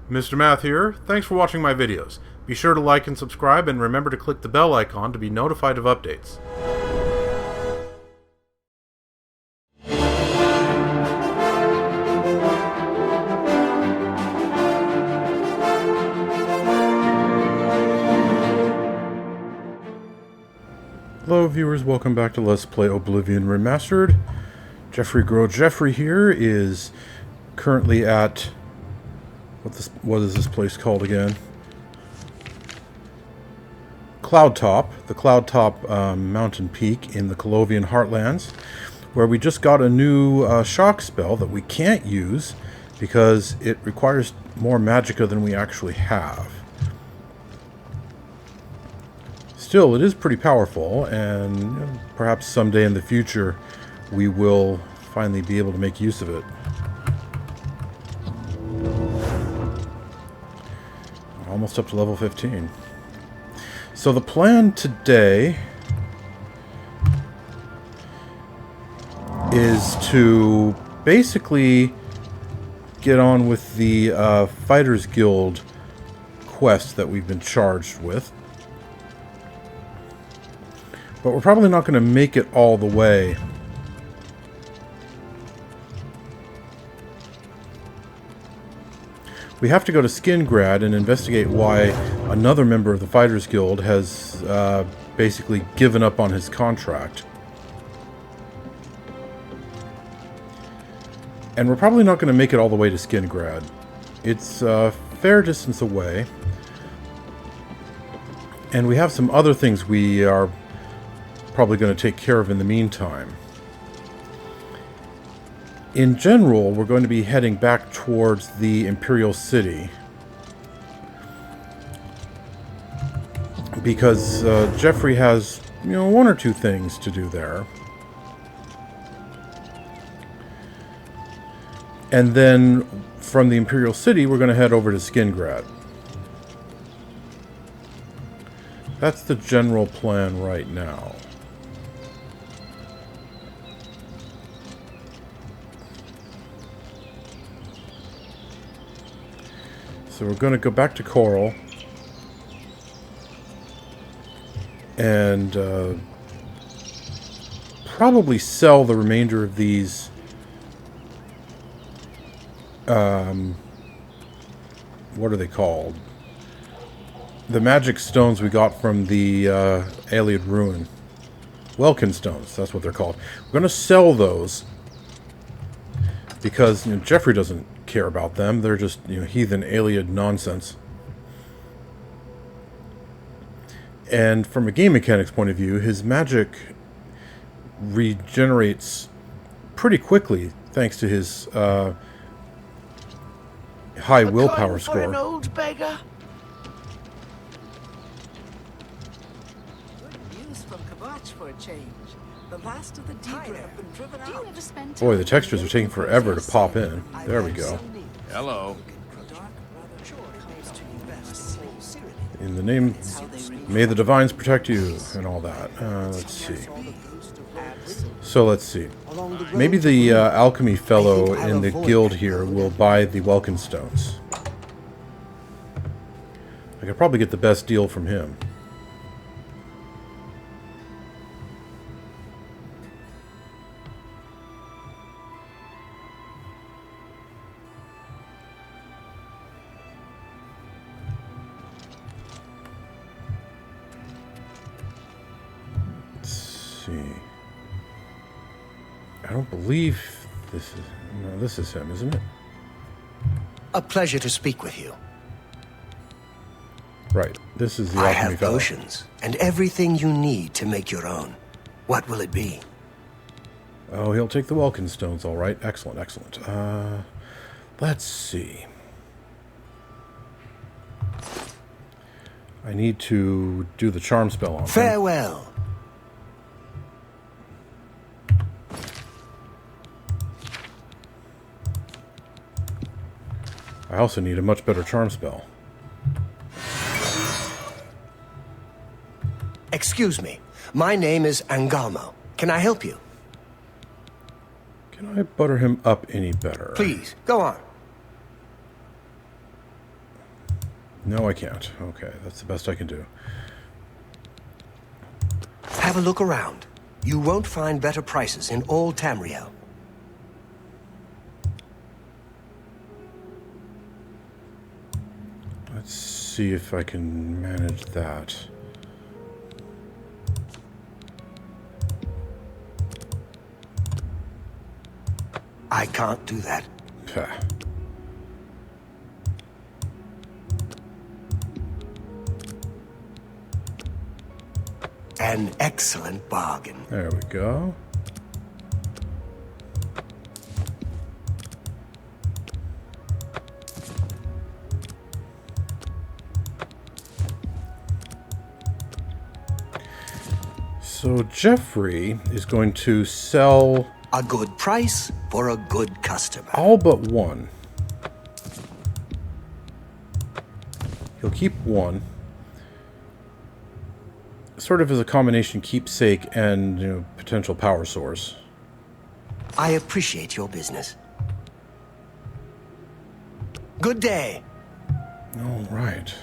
Mr. Math here. Thanks for watching my videos. Be sure to like and subscribe, and remember to click the bell icon to be notified of updates. Hello viewers, welcome back to Let's Play Oblivion Remastered. Jauffre here is currently at... What is this place called again? Cloudtop, the Cloudtop mountain peak in the Colovian Heartlands, where we just got a new shock spell that we can't use because it requires more magicka than we actually have. Still, it is pretty powerful, and perhaps someday in the future we will finally be able to make use of it. Almost up to level 15. So the plan today is to basically get on with the Fighters Guild quest that we've been charged with. But we're probably not going to make it all the way. We have to go to Skingrad and investigate why another member of the Fighters Guild has basically given up on his contract. And we're probably not going to make it all the way to Skingrad. It's a fair distance away. And we have some other things we are probably going to take care of in the meantime. In general, we're going to be heading back towards the Imperial City because Jauffre has, one or two things to do there. And then from the Imperial City, we're going to head over to Skingrad. That's the general plan right now. So we're going to go back to Chorol and probably sell the remainder of these what are they called? The magic stones we got from the Ayleid Ruin. Welkin stones, that's what they're called. We're going to sell those because Jauffre doesn't care about them. They're just heathen Ayleid nonsense. And from a game mechanics point of view, his magic regenerates pretty quickly thanks to his high willpower score. An old beggar. Good news from Kvatch for a change. The last of the Deeper have been driven out. Boy, the textures are taking forever to pop in. There we go. Hello. In the name, may the divines protect you, and all that. Let's see. So let's see. Maybe the alchemy fellow in the guild here will buy the Welkin stones. I could probably get the best deal from him. I don't believe this is... No, this is him, isn't it? A pleasure to speak with you. Right, this is the I alchemy have fellow. potions and everything you need to make your own. What will it be? Oh, he'll take the Welkin stones, all right. Excellent, excellent. Let's see. I need to do the charm spell on him. Farewell. I also need a much better charm spell. Excuse me. My name is Angalmo. Can I help you? Can I butter him up any better? Please, go on. No, I can't. Okay, that's the best I can do. Have a look around. You won't find better prices in all Tamriel. Let's see if I can manage that. I can't do that. Pah. An excellent bargain. There we go. So Jauffre is going to sell A good price for a good customer. all but one. He'll keep one. Sort of as a combination keepsake and, potential power source. I appreciate your business. Good day. All right.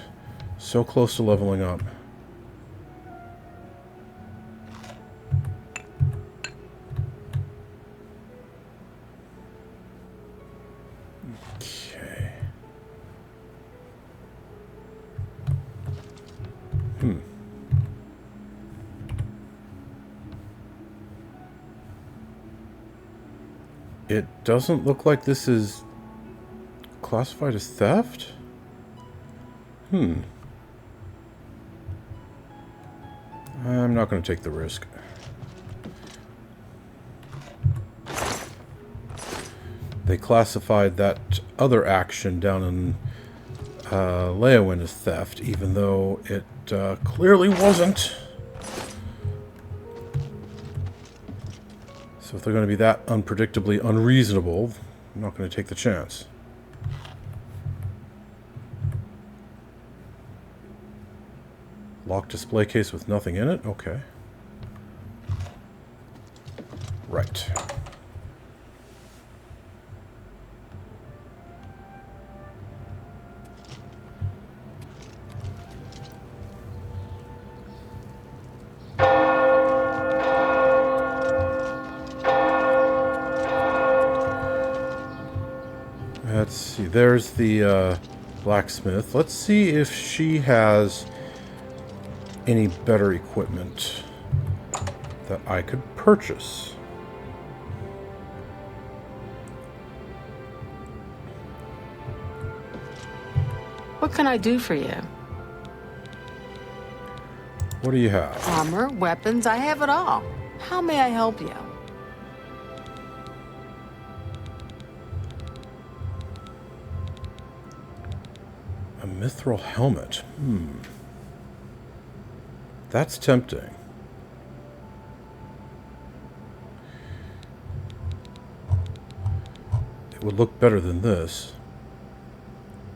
So close to leveling up. Okay. It doesn't look like this is classified as theft? I'm not going to take the risk. They classified that other action down in Leyawiin as theft, even though it clearly wasn't. So if they're going to be that unpredictably unreasonable, I'm not going to take the chance. Locked display case with nothing in it? Okay. Right. Let's see. There's the blacksmith. Let's see if she has any better equipment that I could purchase. What can I do for you? What do you have? Armor, weapons, I have it all. How may I help you? A mithril helmet. That's tempting. It would look better than this.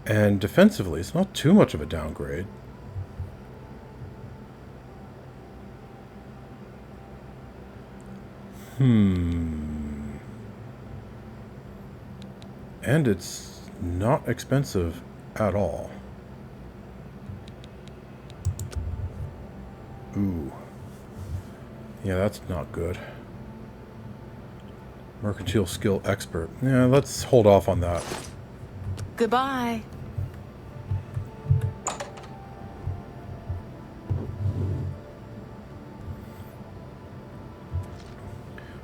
And defensively, it's not too much of a downgrade. And it's not expensive at all. Ooh. Yeah, that's not good. Mercantile skill expert. Yeah, let's hold off on that. Goodbye.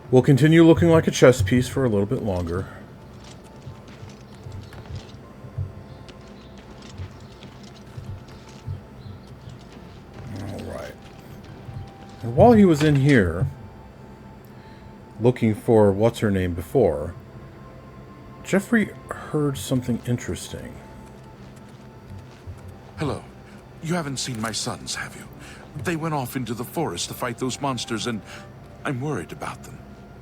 We'll continue looking like a chess piece for a little bit longer. Alright. And while he was in here, looking for what's-her-name before, Jauffre heard something interesting. Hello. You haven't seen my sons, have you? They went off into the forest to fight those monsters, and I'm worried about them.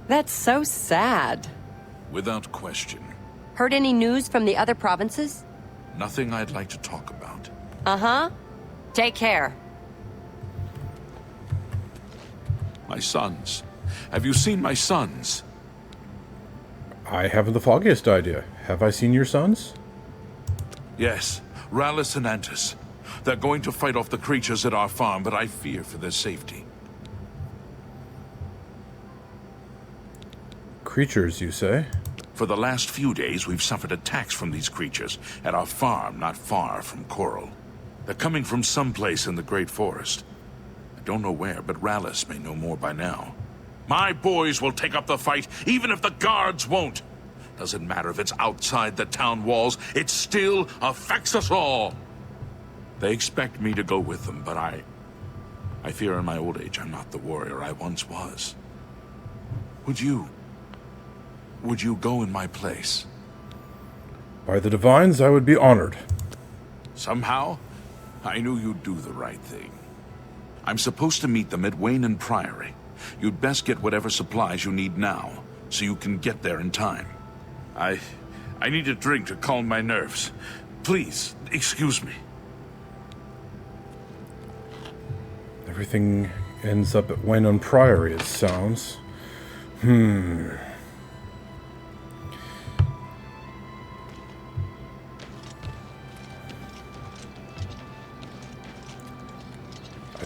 That's so sad. Without question. Heard any news from the other provinces? Nothing I'd like to talk about. Uh-huh. Take care. My sons. Have you seen my sons? I haven't the foggiest idea. Have I seen your sons? Yes. Rallis and Antis. They're going to fight off the creatures at our farm, but I fear for their safety. Creatures, you say? For the last few days, we've suffered attacks from these creatures at our farm not far from Chorol. They're coming from someplace in the Great Forest. I don't know where, but Rallis may know more by now. My boys will take up the fight, even if the guards won't. Doesn't matter if it's outside the town walls, it still affects us all. They expect me to go with them, but I fear in my old age I'm not the warrior I once was. Would you go in my place? By the Divines, I would be honored. Somehow, I knew you'd do the right thing. I'm supposed to meet them at Waynon Priory. You'd best get whatever supplies you need now, so you can get there in time. I need a drink to calm my nerves. Please, excuse me. Everything ends up at Waynon Priory, it sounds. I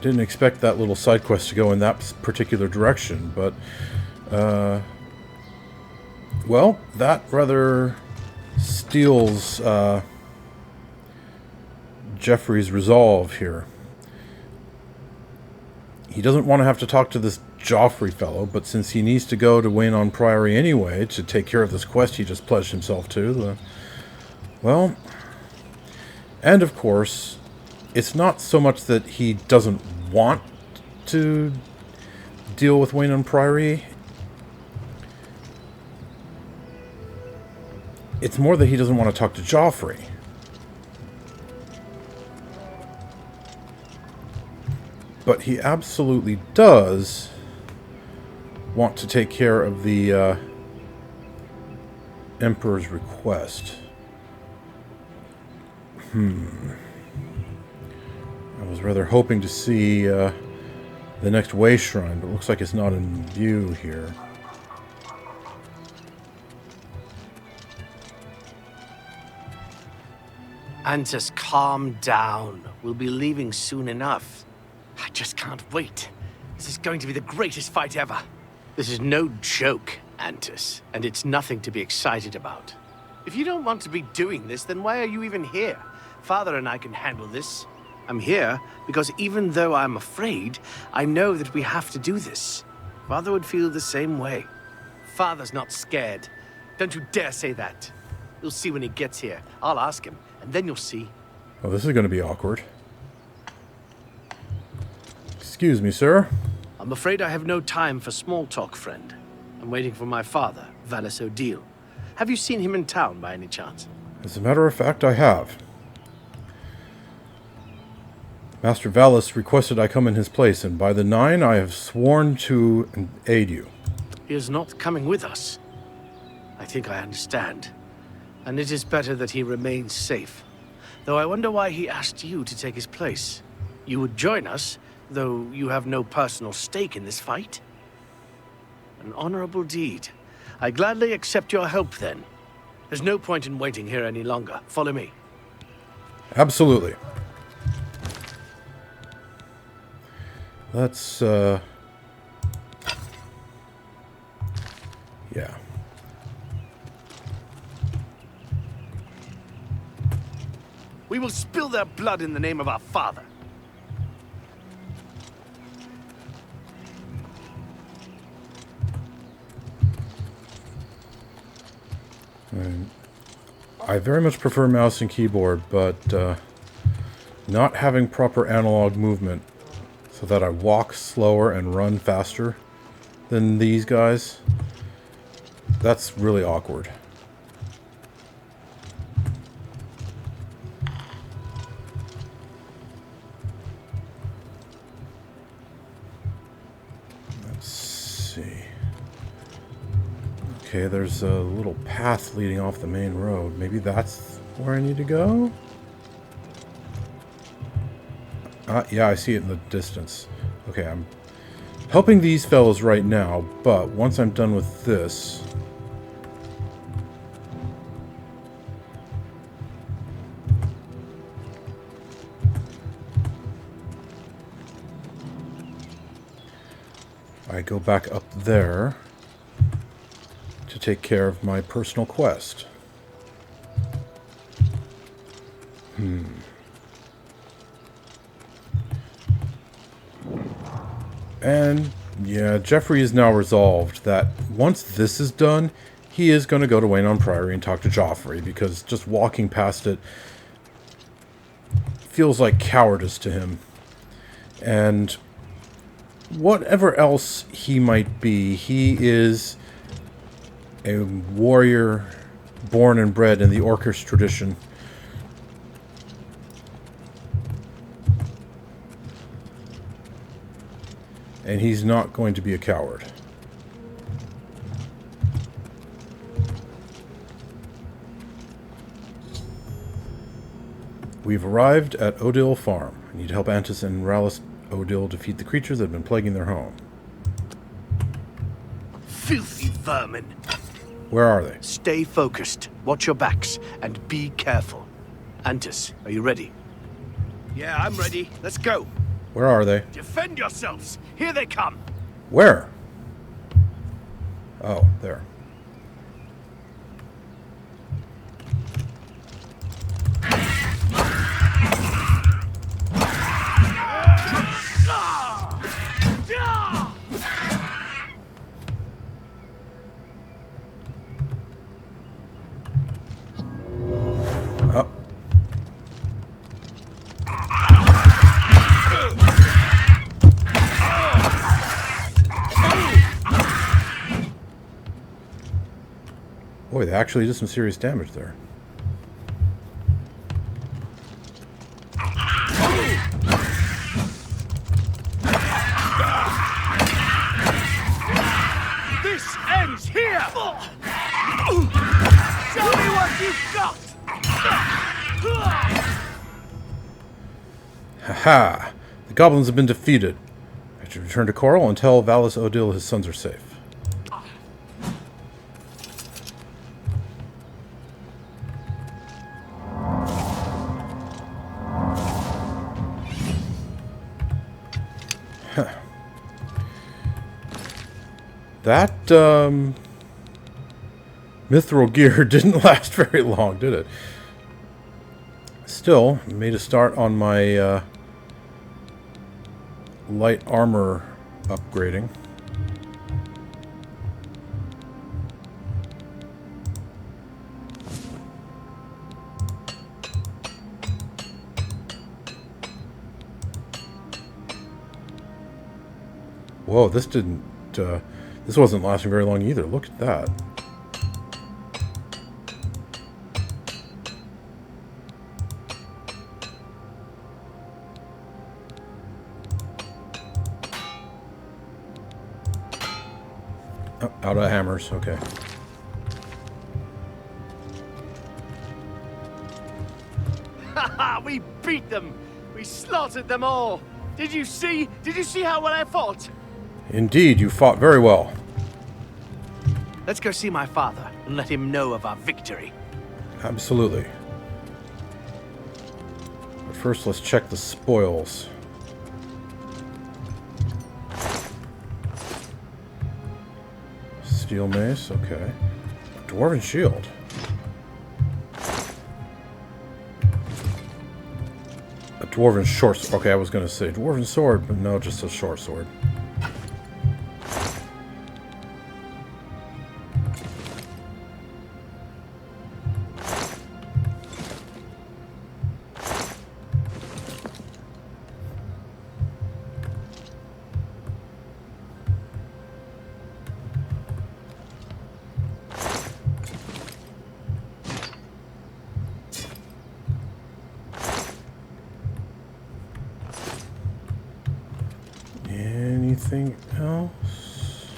didn't expect that little side quest to go in that particular direction, but, well, that rather steals Jeffrey's resolve here. He doesn't want to have to talk to this Jauffre fellow, but since he needs to go to Waynon Priory anyway to take care of this quest he just pledged himself to, well, and of course, it's not so much that he doesn't want to deal with Waynon Priory. It's more that he doesn't want to talk to Jauffre. But he absolutely does want to take care of the Emperor's request. I was rather hoping to see the next Wayshrine, but it looks like it's not in view here. Antis, calm down. We'll be leaving soon enough. I just can't wait. This is going to be the greatest fight ever. This is no joke, Antis, and it's nothing to be excited about. If you don't want to be doing this, then why are you even here? Father and I can handle this. I'm here because even though I'm afraid, I know that we have to do this. Father would feel the same way. Father's not scared. Don't you dare say that. You'll see when he gets here. I'll ask him, and then you'll see. Oh, this is going to be awkward. Excuse me, sir. I'm afraid I have no time for small talk, friend. I'm waiting for my father, Valis Odill. Have you seen him in town by any chance? As a matter of fact, I have. Master Valis requested I come in his place, and by the 9, I have sworn to aid you. He is not coming with us. I think I understand. And it is better that he remains safe. Though I wonder why he asked you to take his place. You would join us, though you have no personal stake in this fight? An honorable deed. I gladly accept your help, then. There's no point in waiting here any longer. Follow me. Absolutely. Let's, yeah. We will spill their blood in the name of our father. I very much prefer mouse and keyboard, but not having proper analog movement so that I walk slower and run faster than these guys, that's really awkward. Let's see. Okay, there's a little path leading off the main road. Maybe that's where I need to go? Yeah, I see it in the distance. Okay, I'm helping these fellows right now, but once I'm done with this... I go back up there to take care of my personal quest. And yeah, Jauffre is now resolved that once this is done, he is going to go to Waynon Priory and talk to Jauffre, because just walking past it feels like cowardice to him. And whatever else he might be, he is a warrior born and bred in the Orcish tradition. And he's not going to be a coward. We've arrived at Odill Farm. I need to help Antis and Rallis Odill defeat the creatures that have been plaguing their home. Filthy vermin. Where are they? Stay focused, watch your backs, and be careful. Antis, are you ready? Yeah, I'm ready. Let's go. Where are they? Defend yourselves. Here they come. Where? Oh, there. Boy, they actually did some serious damage there. This ends here! Show me what you've got! Haha! The goblins have been defeated. I should return to Chorol and tell Valis Odill his sons are safe. That, mithril gear didn't last very long, did it? Still, made a start on my, light armor upgrading. Whoa, this didn't, this wasn't lasting very long either. Look at that. Oh, out of hammers, okay. Haha, we beat them! We slaughtered them all! Did you see how well I fought? Indeed, you fought very well. Let's go see my father and let him know of our victory. Absolutely. But first, let's check the spoils. Steel mace, okay. Dwarven shield. A dwarven short sword. Okay, I was going to say dwarven sword, but no, just a short sword. Anything else?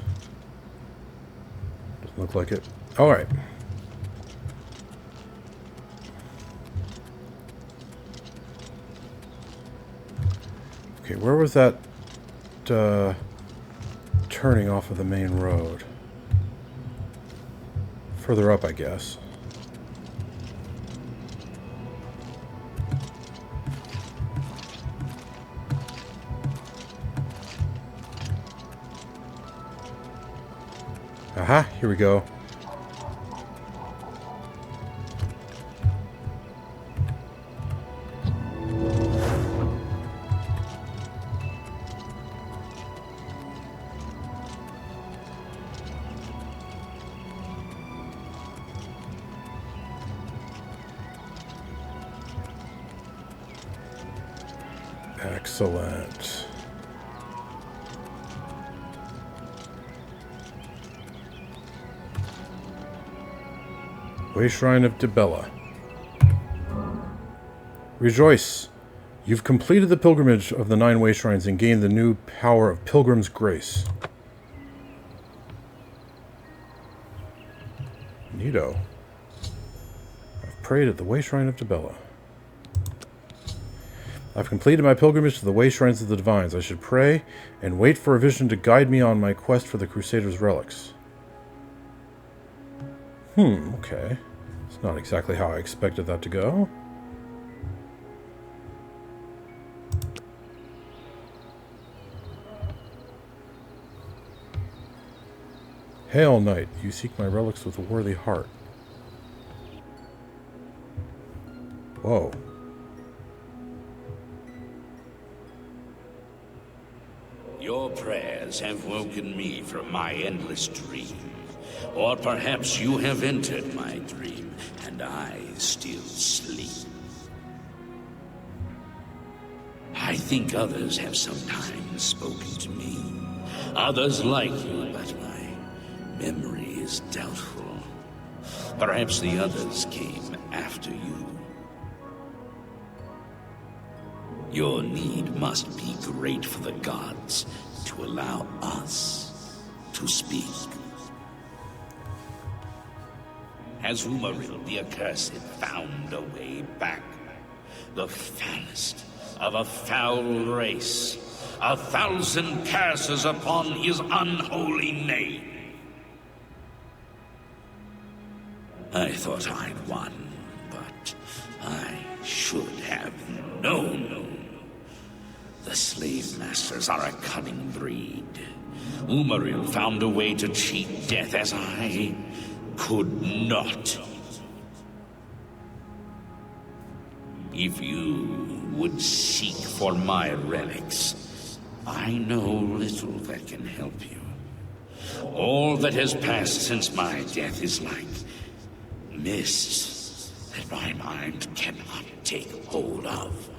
Doesn't look like it. All right. Okay, where was that turning off of the main road? Further up, I guess. Aha, here we go. Excellent. Wayshrine of Dibella. Rejoice! You've completed the pilgrimage of the 9 Wayshrines and gained the new power of Pilgrim's Grace. Neato. I've prayed at the Wayshrine of Dibella. I've completed my pilgrimage to the Wayshrines of the Divines. I should pray and wait for a vision to guide me on my quest for the Crusader's relics. Okay. It's not exactly how I expected that to go. Hail, knight. You seek my relics with a worthy heart. Whoa. Your prayers have woken me from my endless dream. Or perhaps you have entered my dream, and I still sleep. I think others have sometimes spoken to me. Others like you, but my memory is doubtful. Perhaps the others came after you. Your need must be great for the gods to allow us to speak. Has Umaril the Accursed found a way back? The foulest of a foul race. 1,000 curses upon his unholy name. I thought I'd won, but I should have known. The slave masters are a cunning breed. Umaril found a way to cheat death as I could not. If you would seek for my relics, I know little that can help you. All that has passed since my death is like mist that my mind cannot take hold of.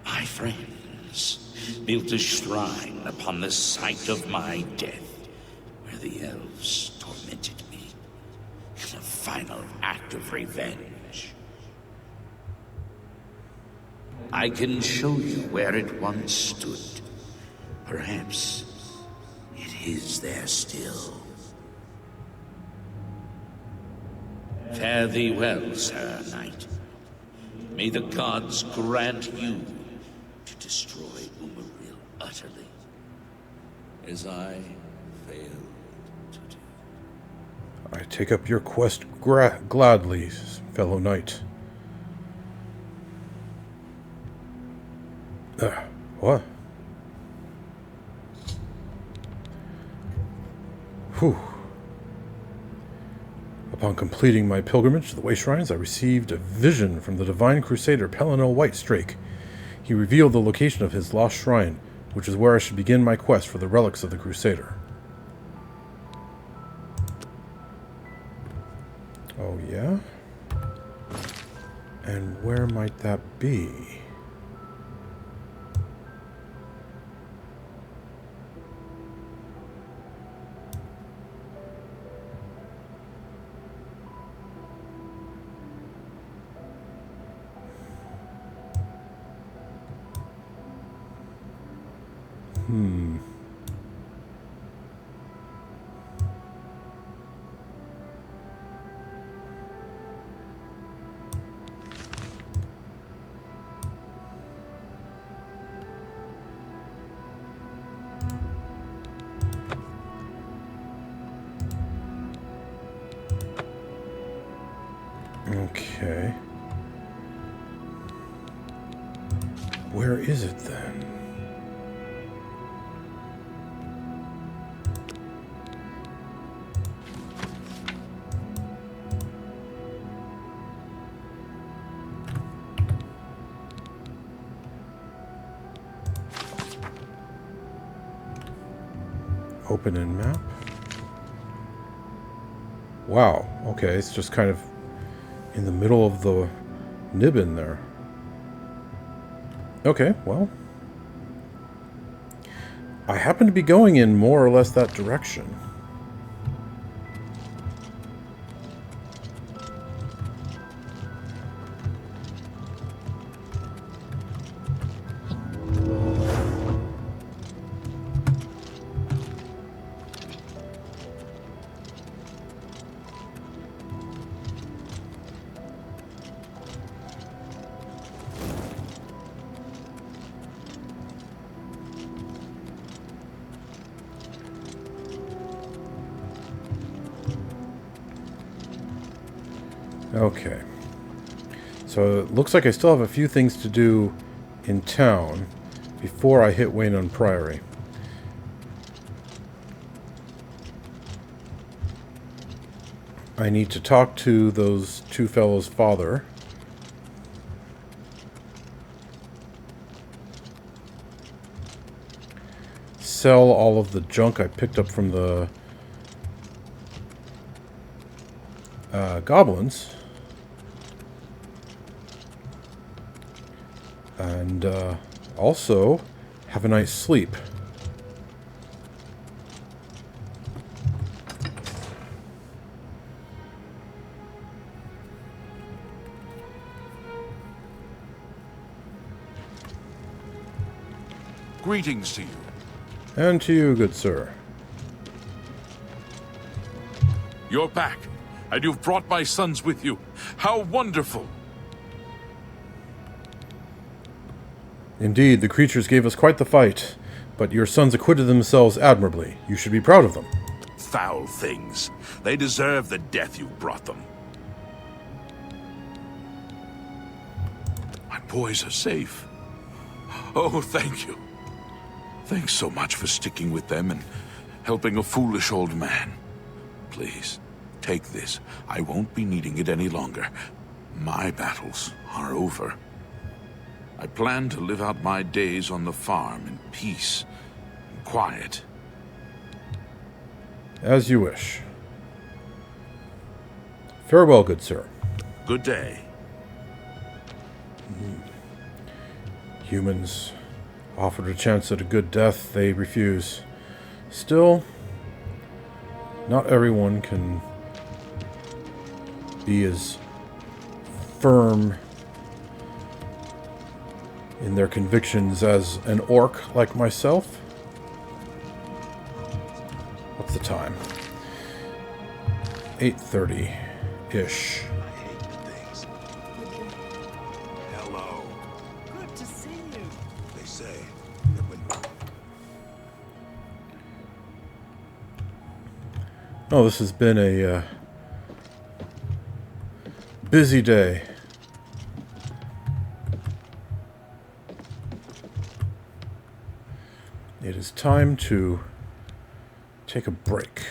My friends built a shrine upon the site of my death, where the elves tormented me in a final act of revenge. I can show you where it once stood. Perhaps it is there still. Fare thee well, Sir Knight. May the gods grant you to destroy Umaril utterly, as I failed to do. I take up your quest gladly, fellow knight. What? Whew. Upon completing my pilgrimage to the Wayshrines, I received a vision from the divine crusader Pelinel Whitestrake. He revealed the location of his lost shrine, which is where I should begin my quest for the relics of the crusader. Oh, yeah? And where might that be? Okay. Where is it then? Open in map. Wow, okay, it's just kind of in the middle of the Nibbin there. Okay, well. I happen to be going in more or less that direction. Okay. So it looks like I still have a few things to do in town before I hit Waynon Priory. I need to talk to those two fellows' father. Sell all of the junk I picked up from the Goblins. And also have a night's sleep. Greetings to you. And to you, good sir. You're back, and you've brought my sons with you. How wonderful! Indeed, the creatures gave us quite the fight, but your sons acquitted themselves admirably. You should be proud of them. Foul things. They deserve the death you brought them. My boys are safe. Oh, thank you. Thanks so much for sticking with them and helping a foolish old man. Please, take this. I won't be needing it any longer. My battles are over. I plan to live out my days on the farm in peace and quiet. As you wish. Farewell, good sir. Good day. Humans offered a chance at a good death, they refuse. Still, not everyone can be as firm in their convictions as an orc like myself. What's the time? 8:30-ish. Hello. Good to see you. They say Oh, this has been a busy day. It is time to take a break.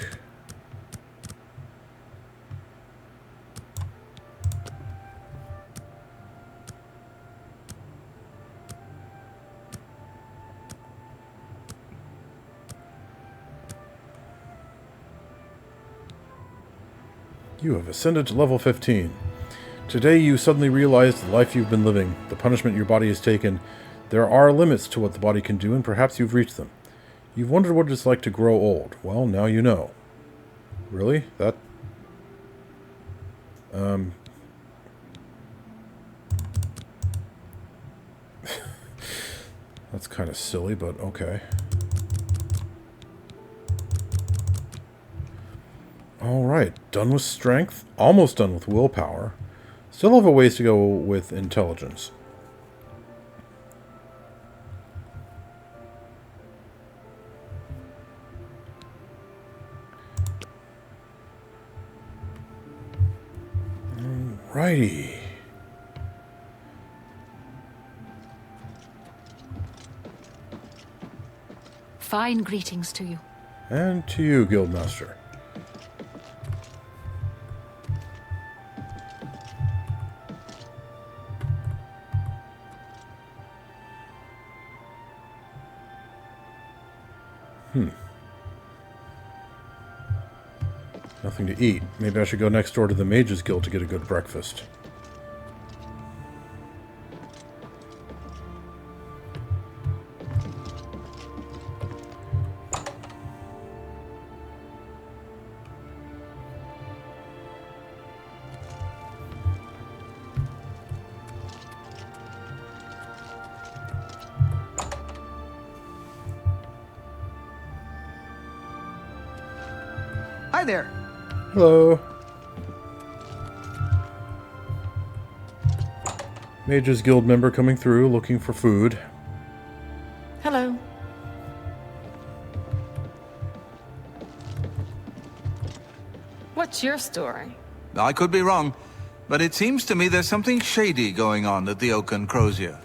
You have ascended to level 15. Today you suddenly realize the life you've been living, the punishment your body has taken. There are limits to what the body can do, and perhaps you've reached them. You've wondered what it's like to grow old. Well, now you know. Really? That... That's kind of silly, but okay. Alright, done with strength, almost done with willpower. Still have a ways to go with intelligence. Alrighty. Fine greetings to you. And to you, Guildmaster. Nothing to eat. Maybe I should go next door to the Mages Guild to get a good breakfast. Hi there. Hello. Mages Guild member coming through, looking for food. Hello. What's your story? I could be wrong, but it seems to me there's something shady going on at the Oak and Crozier.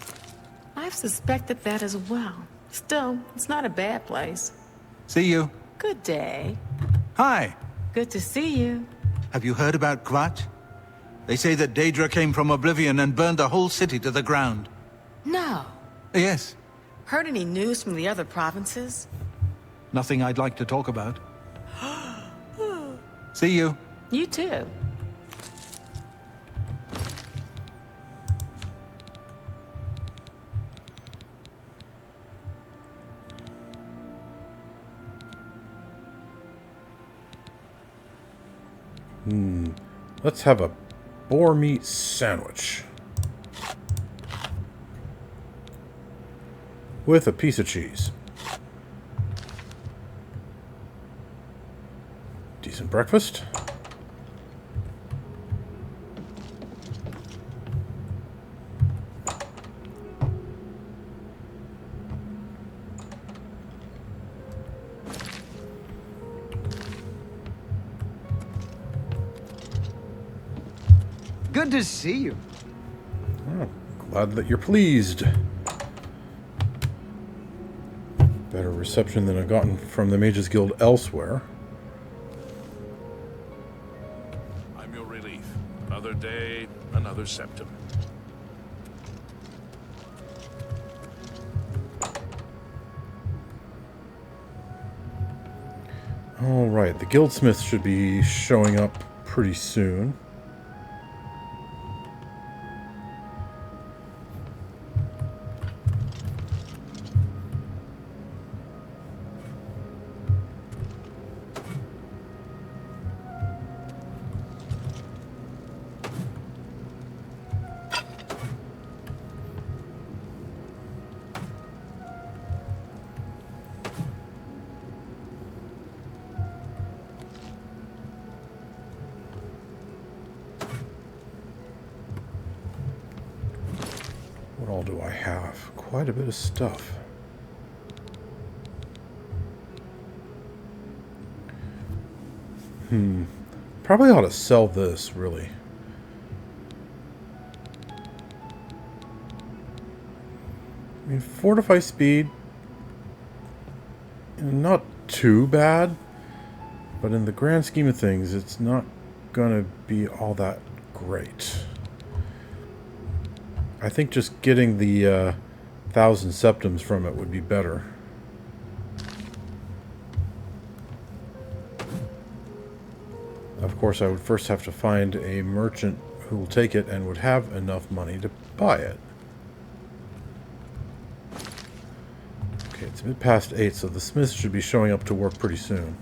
I've suspected that as well. Still, it's not a bad place. See you. Good day. Hi. Good to see you. Have you heard about Kvatch? They say that Daedra came from Oblivion and burned the whole city to the ground. No. Yes. Heard any news from the other provinces? Nothing I'd like to talk about. See you. You too. Let's have a boar meat sandwich. With a piece of cheese. Decent breakfast. Good to see you. Oh, glad that you're pleased. Better reception than I've gotten from the Mages Guild elsewhere. I'm your relief. Another day, another septum. Alright, the guildsmith should be showing up pretty soon. What all do I have? Quite a bit of stuff. Probably ought to sell this, really. I mean, fortify speed, not too bad, but in the grand scheme of things, it's not gonna be all that great. I think just getting the 1,000 septums from it would be better. Of course, I would first have to find a merchant who will take it and would have enough money to buy it. Okay, it's a bit past 8, so the smith should be showing up to work pretty soon.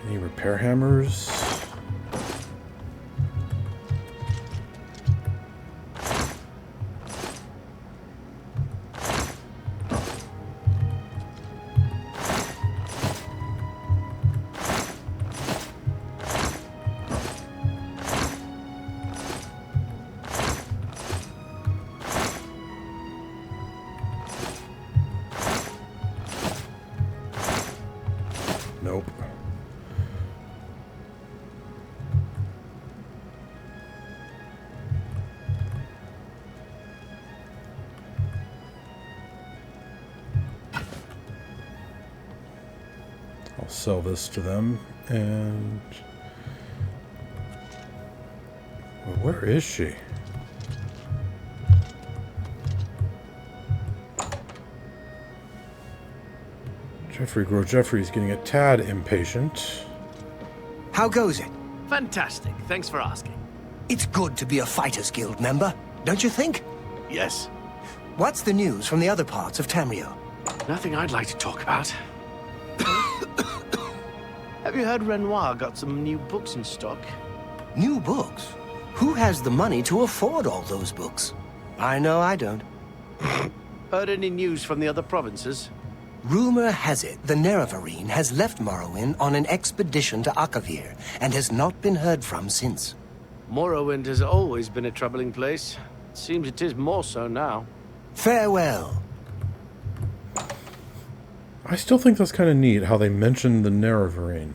Any repair hammers? Nope. I'll sell this to them, and... Well, where is she? Jauffre's getting a tad impatient. How goes it? Fantastic. Thanks for asking. It's good to be a Fighters Guild member, don't you think? Yes. What's the news from the other parts of Tamriel? Nothing I'd like to talk about. Have you heard Renoir got some new books in stock? New books? Who has the money to afford all those books? I know I don't. Heard any news from the other provinces? Rumor has it the Nerevarine has left Morrowind on an expedition to Akavir and has not been heard from since. Morrowind has always been a troubling place. Seems it is more so now. Farewell. I still think that's kind of neat how they mentioned the Nerevarine.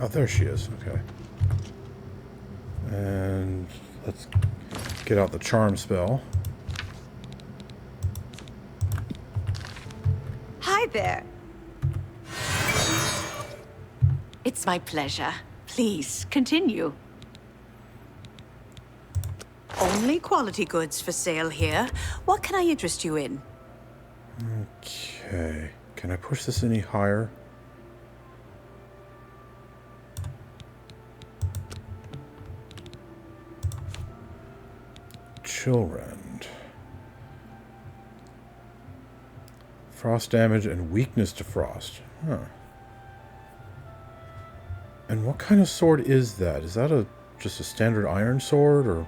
Oh, there she is. Okay. And let's get out the charm spell. Hi there. It's my pleasure. Please, continue. Only quality goods for sale here. What can I interest you in? Okay. Can I push this any higher? Chillrend. Frost damage and weakness to frost. Huh. And what kind of sword is that? Is that just a standard iron sword, or...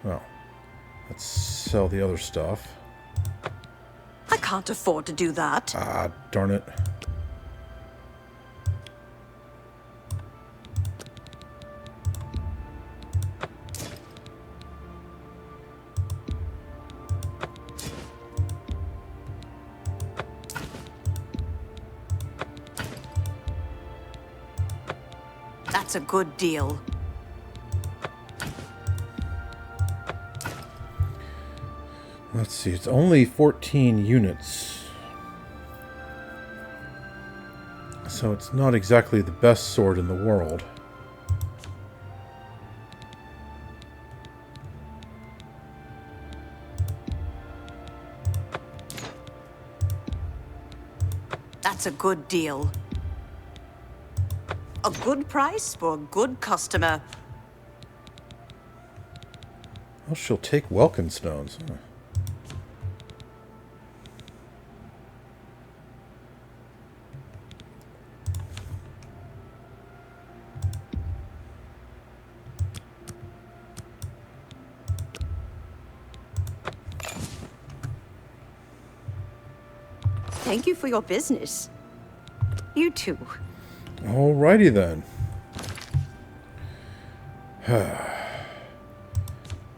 Well, let's sell the other stuff. I can't afford to do that. Ah, darn it. That's a good deal. Let's see, it's only 14 units. So it's not exactly the best sword in the world. That's a good deal. A good price for a good customer. Well, she'll take Welkin stones. Huh. Thank you for your business. You too. Alrighty then.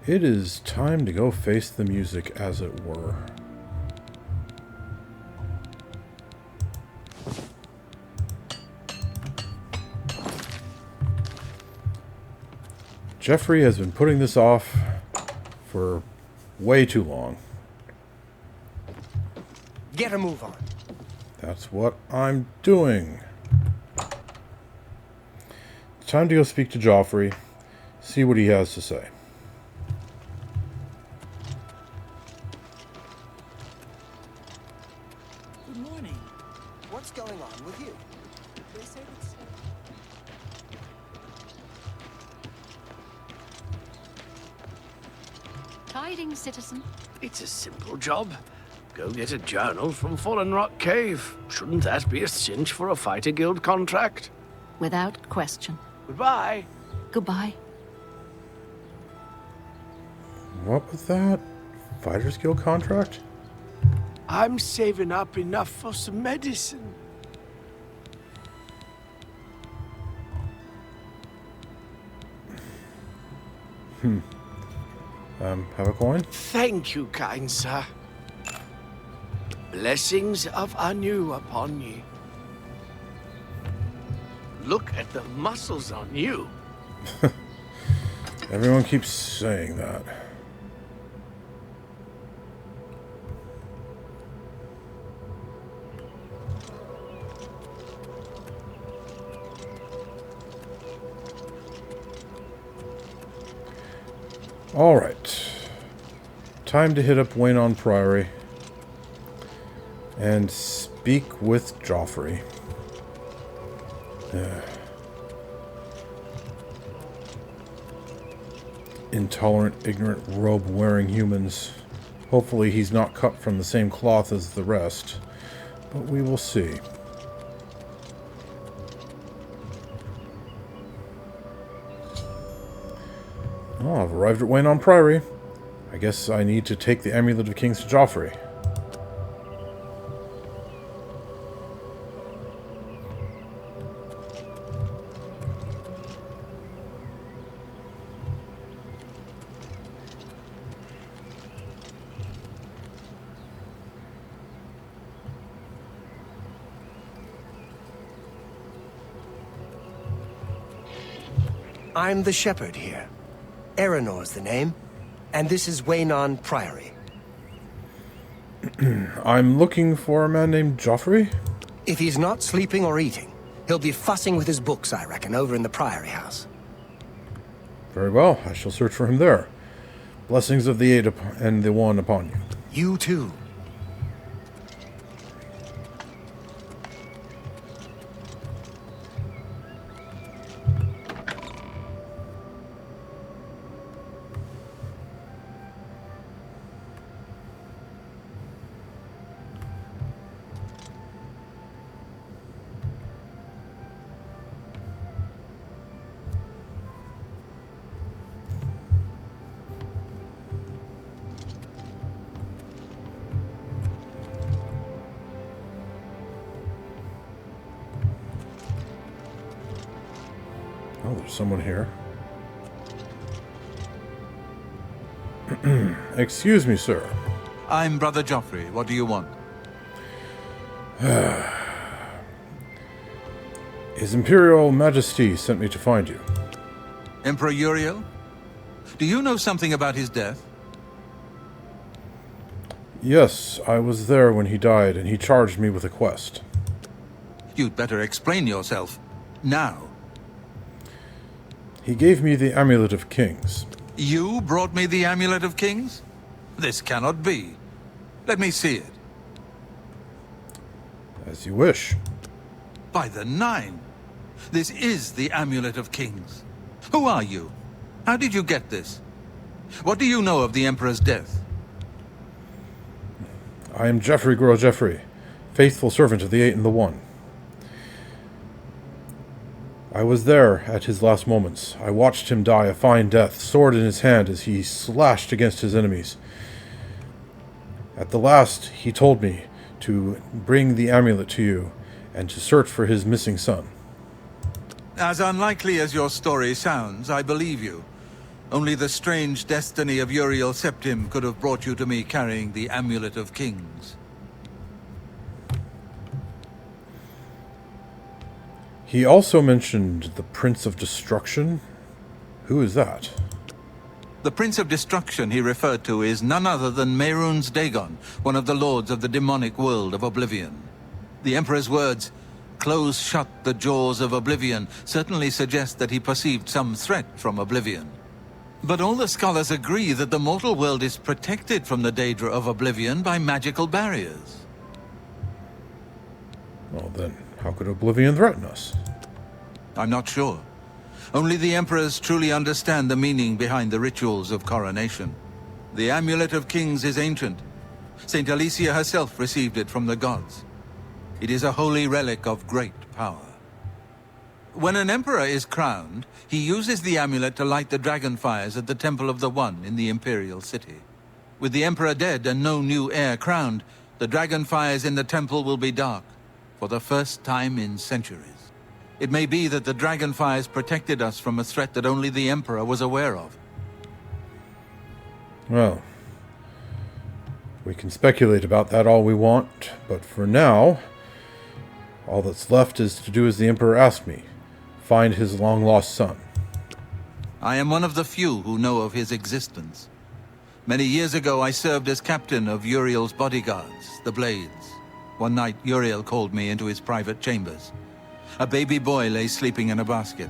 It is time to go face the music, as it were. Jauffre has been putting this off for way too long. Get a move on. That's what I'm doing. It's time to go speak to Jauffre, see what he has to say. Good morning. What's going on with you? They say it's... Tidings, citizen. It's a simple job. Go get a journal from Fallen Rock Cave. Shouldn't that be a cinch for a fighter guild contract? Without question. Goodbye. Goodbye. What was that? Fighters Guild contract? I'm saving up enough for some medicine. Have a coin? Thank you, kind sir. Blessings of Anu upon ye. Look at the muscles on you. Everyone keeps saying that. Alright. Time to hit up Waynon Priory. And speak with Jauffre. Intolerant, ignorant, robe-wearing humans. Hopefully he's not cut from the same cloth as the rest. But we will see. Oh, I've arrived at Waynon Priory. I guess I need to take the Amulet of Kings to Jauffre. I'm the shepherd here. Eranor's the name. And this is Waynon Priory. I'm looking for a man named Jauffre. If he's not sleeping or eating, he'll be fussing with his books, I reckon, over in the Priory house. Very well, I shall search for him there. Blessings of the Eight and the One upon you. You too. Oh, there's someone here. Excuse me, sir. I'm Brother Jauffre. What do you want? His Imperial Majesty sent me to find you. Emperor Uriel? Do you know something about his death? Yes, I was there when he died, and he charged me with a quest. You'd better explain yourself. Now. He gave me the Amulet of Kings. You brought me the Amulet of Kings? This cannot be. Let me see it. As you wish. By the Nine! This is the Amulet of Kings. Who are you? How did you get this? What do you know of the Emperor's death? I am Jauffre Jauffre, faithful servant of the Eight and the One. I was there at his last moments. I watched him die a fine death, sword in his hand as he slashed against his enemies. At the last, he told me to bring the amulet to you and to search for his missing son. As unlikely as your story sounds, I believe you. Only the strange destiny of Uriel Septim could have brought you to me carrying the Amulet of Kings. He also mentioned the Prince of Destruction. Who is that? The Prince of Destruction he referred to is none other than Mehrunes Dagon, one of the lords of the demonic world of Oblivion. The Emperor's words, "Close shut the jaws of Oblivion," certainly suggest that he perceived some threat from Oblivion. But all the scholars agree that the mortal world is protected from the Daedra of Oblivion by magical barriers. Well then, how could Oblivion threaten us? I'm not sure. Only the Emperors truly understand the meaning behind the rituals of coronation. The Amulet of Kings is ancient. Saint Alicia herself received it from the gods. It is a holy relic of great power. When an Emperor is crowned, he uses the amulet to light the dragon fires at the Temple of the One in the Imperial City. With the Emperor dead and no new heir crowned, the dragon fires in the temple will be dark, for the first time in centuries. It may be that the dragon fires protected us from a threat that only the Emperor was aware of. Well, we can speculate about that all we want, but for now, all that's left is to do as the Emperor asked me. Find his long-lost son. I am one of the few who know of his existence. Many years ago, I served as captain of Uriel's bodyguards, the Blades. One night, Uriel called me into his private chambers. A baby boy lay sleeping in a basket.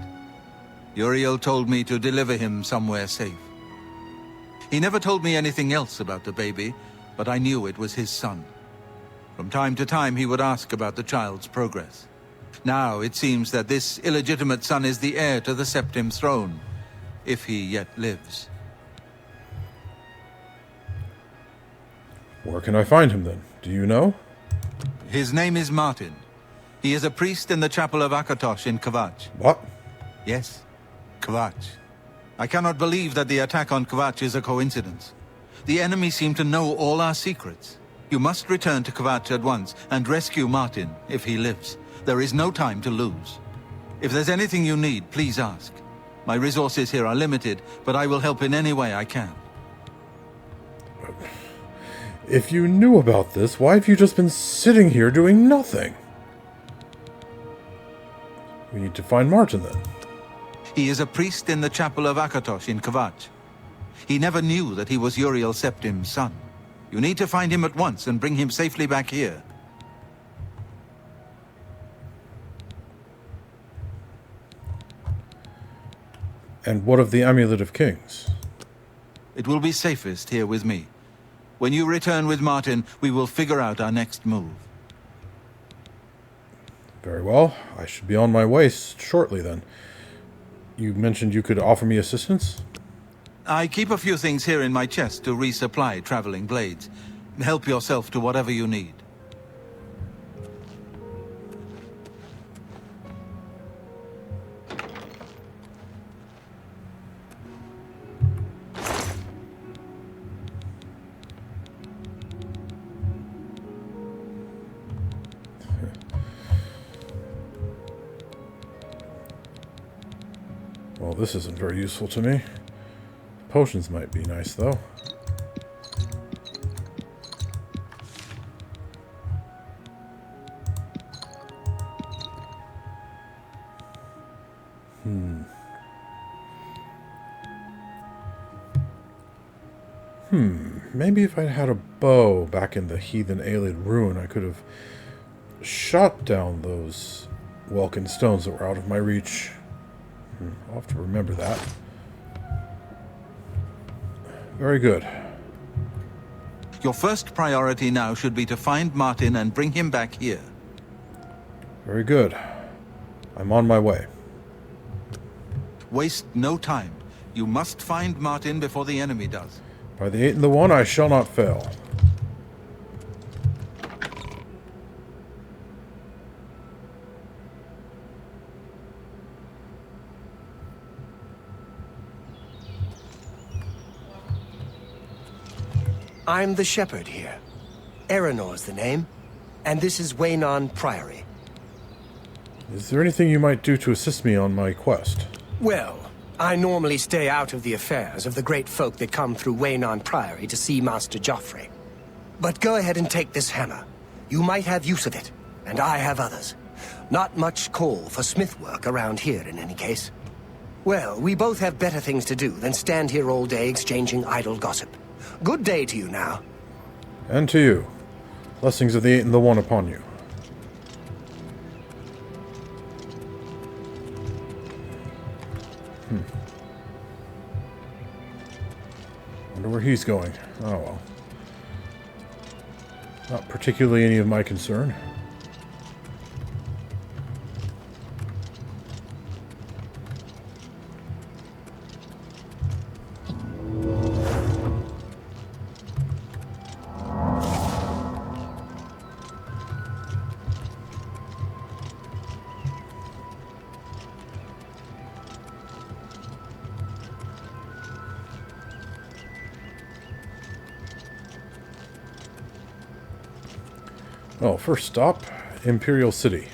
Uriel told me to deliver him somewhere safe. He never told me anything else about the baby, but I knew it was his son. From time to time, he would ask about the child's progress. Now, it seems that this illegitimate son is the heir to the Septim throne, if he yet lives. Where can I find him, then? Do you know? His name is Martin. He is a priest in the chapel of Akatosh in Kvatch. What? Yes, Kvatch. I cannot believe that the attack on Kvatch is a coincidence. The enemy seem to know all our secrets. You must return to Kvatch at once and rescue Martin, if he lives. There is no time to lose. If there's anything you need, please ask. My resources here are limited, but I will help in any way I can. If you knew about this, why have you just been sitting here doing nothing? We need to find Martin, then. He is a priest in the chapel of Akatosh in Kvatch. He never knew that he was Uriel Septim's son. You need to find him at once and bring him safely back here. And what of the Amulet of Kings? It will be safest here with me. When you return with Martin, we will figure out our next move. Very well. I should be on my way shortly, then. You mentioned you could offer me assistance? I keep a few things here in my chest to resupply traveling blades. Help yourself to whatever you need. Well, this isn't very useful to me. Potions might be nice, though. Maybe if I'd had a bow back in the Heathen Aelid ruin, I could have shot down those Welkin stones that were out of my reach. I'll have to remember that. Very good. Your first priority now should be to find Martin and bring him back here. Very good. I'm on my way. Waste no time. You must find Martin before the enemy does. By the 8 and the 1, I shall not fail. I'm the shepherd here. Eranor's the name, and this is Waynon Priory. Is there anything you might do to assist me on my quest? Well, I normally stay out of the affairs of the great folk that come through Waynon Priory to see Master Jauffre. But go ahead and take this hammer. You might have use of it, and I have others. Not much call for smith work around here in any case. Well, we both have better things to do than stand here all day exchanging idle gossip. Good day to you now. And to you. Blessings of the 8 and the 1 upon you. Wonder where he's going. Oh well. Not particularly any of my concern. Oh, first stop, Imperial City.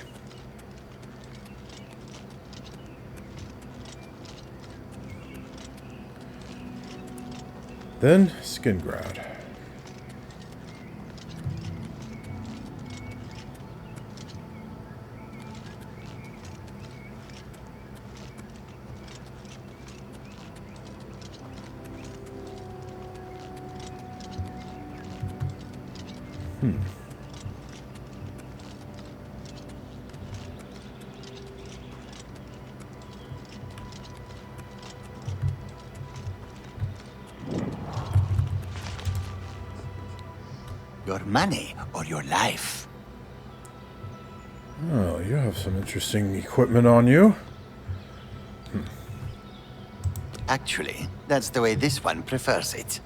Then, Skingrad. Your money or your life? Oh, you have some interesting equipment on you. Actually, that's the way this one prefers it.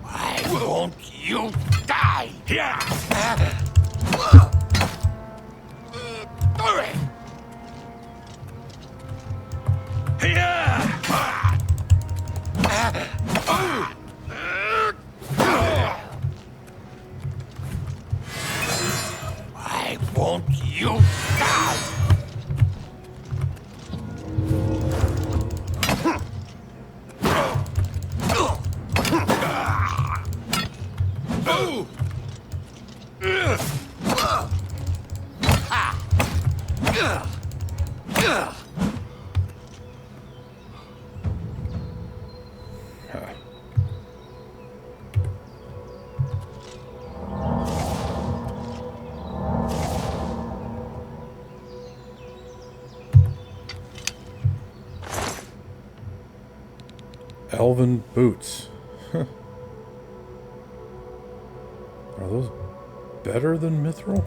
Why won't you die? Why won't you die? Elven boots. Huh. Are those better than mithril?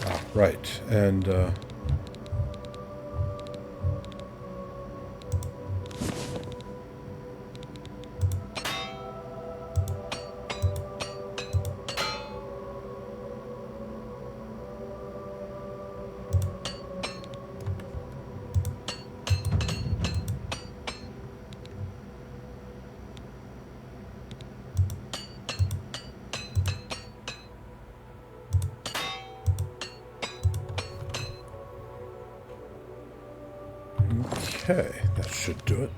Ah, right. And okay, that should do it.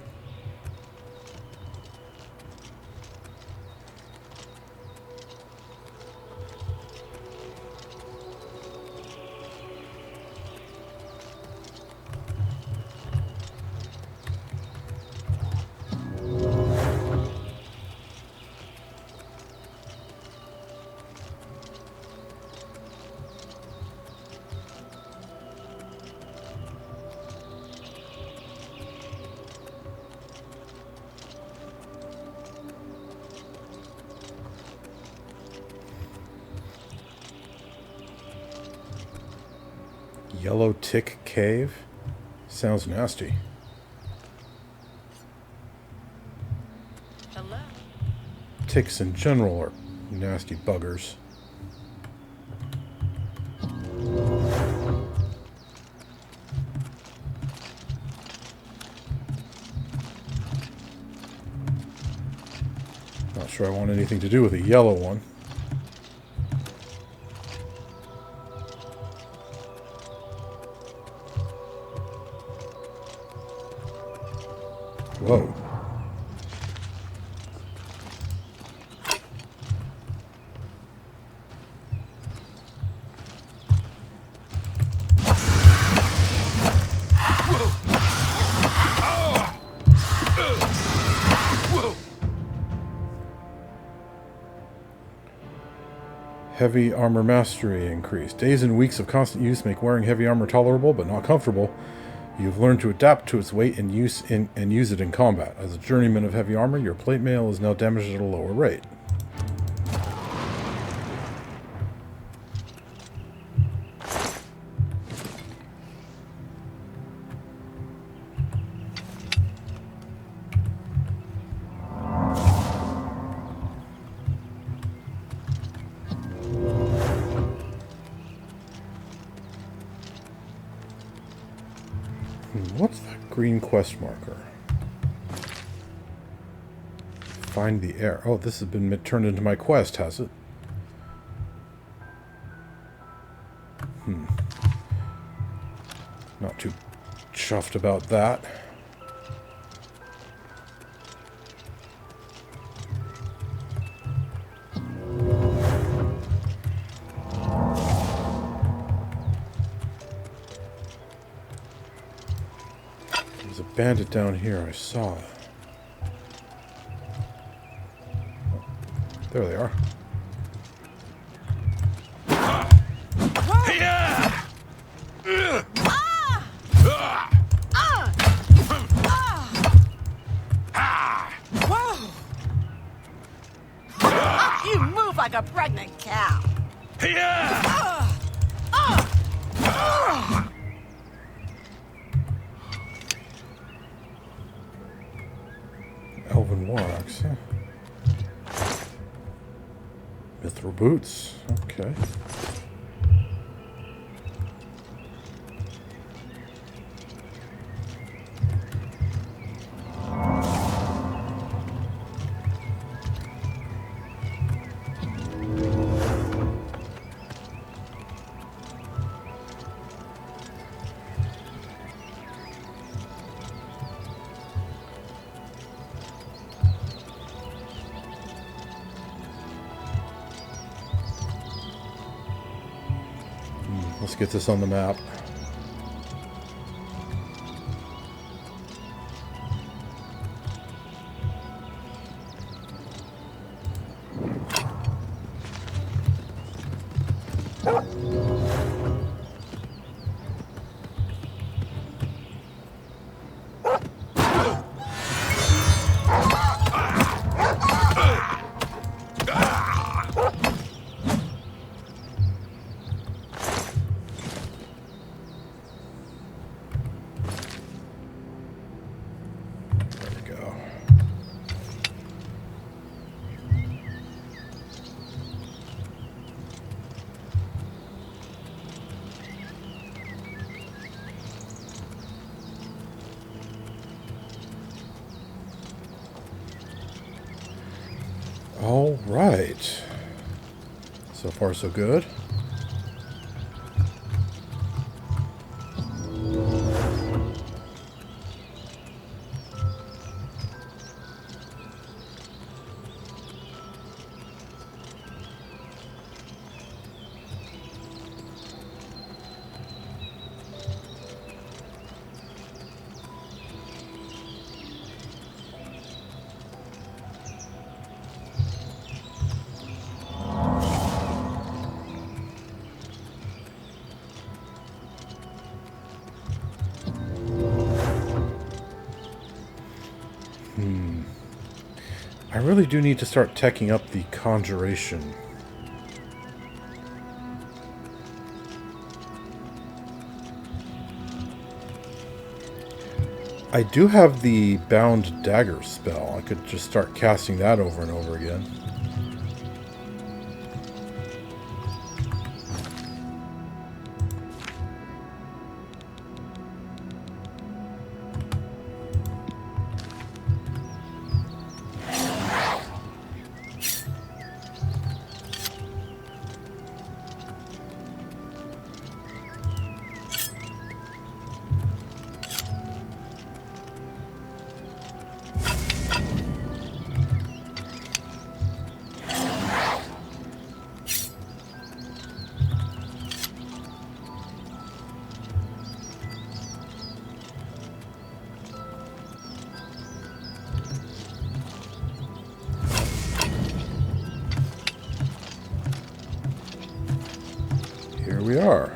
Yellow Tick Cave? Sounds nasty. Hello. Ticks in general are nasty buggers. Not sure I want anything to do with a yellow one. Whoa. Heavy armor mastery increased. Days and weeks of constant use make wearing heavy armor tolerable, but not comfortable. You've learned to adapt to its weight and use it in combat. As a journeyman of heavy armor, your plate mail is now damaged at a lower rate. What's that green quest marker? Find the air. Oh, this has been turned into my quest, has it? Not too chuffed about that. bandit down here. I saw it. There they are. You move like a pregnant cow. Elven war axe. Mithril boots. Okay. Let's get this on the map. All right. So far, so good. I really do need to start teching up the conjuration. I do have the bound dagger spell. I could just start casting that over and over again. Here we are.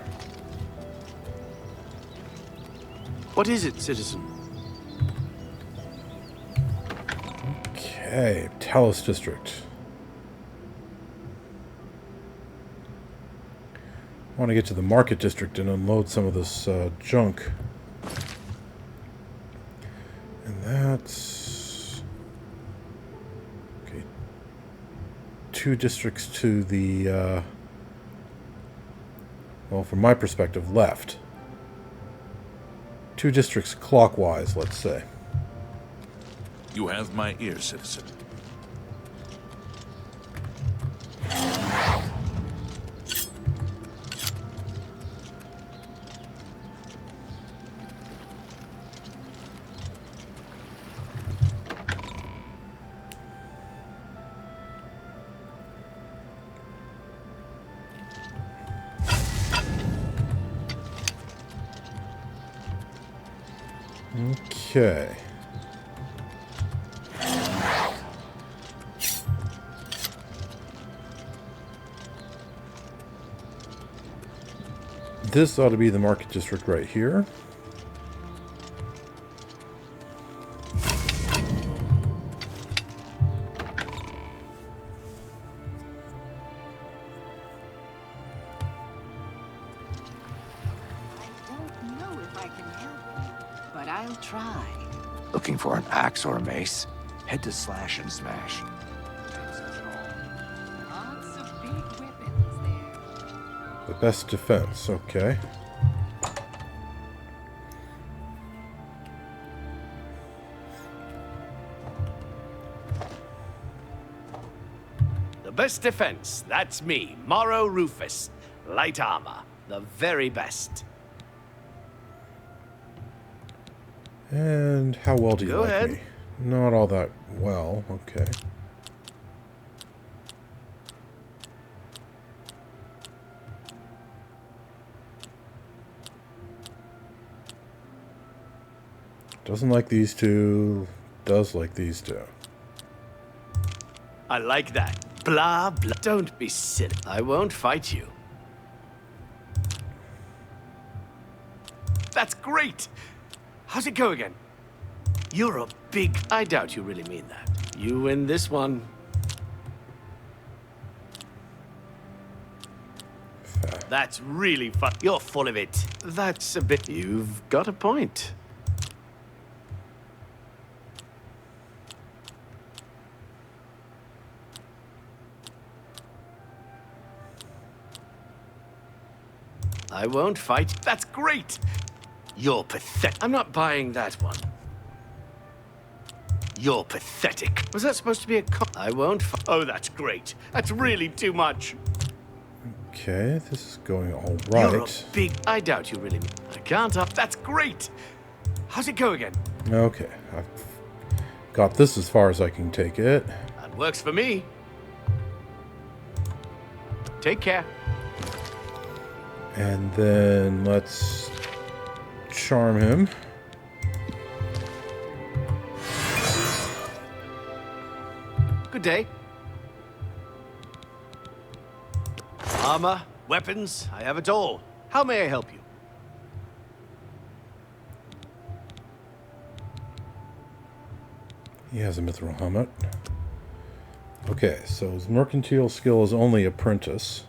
What is it, citizen? Okay, Talos District. I want to get to the Market District and unload some of this junk. And that's... okay. 2 districts to the... well, from my perspective, left. 2 districts clockwise, let's say. You have my ear, citizen. Okay. This ought to be the market district right here. Looking for an axe or a mace? Head to Slash and Smash. The best defense, okay. The best defense, that's me, Morrow Rufus. Light armor, the very best. And how well do you Go like ahead. me? Not all that well, okay. Doesn't like these two, does like these two. I like that. Blah, blah. Don't be silly. I won't fight you. That's great! How's it go again? You're a big... I doubt you really mean that. You win this one. That's really fun. You're full of it. That's a bit... You've got a point. I won't fight. That's great! You're pathetic. I'm not buying that one. You're pathetic. Was that supposed to be a I won't Oh, that's great. That's really too much. Okay, this is going all You're a right. big... I doubt you really... I can't... That's great! How's it go again? Okay, I've got this as far as I can take it. That works for me. Take care. And then let's charm him. Good day. Armor, weapons, I have it all. How may I help you? He has a mithril helmet. Okay, so his mercantile skill is only apprentice.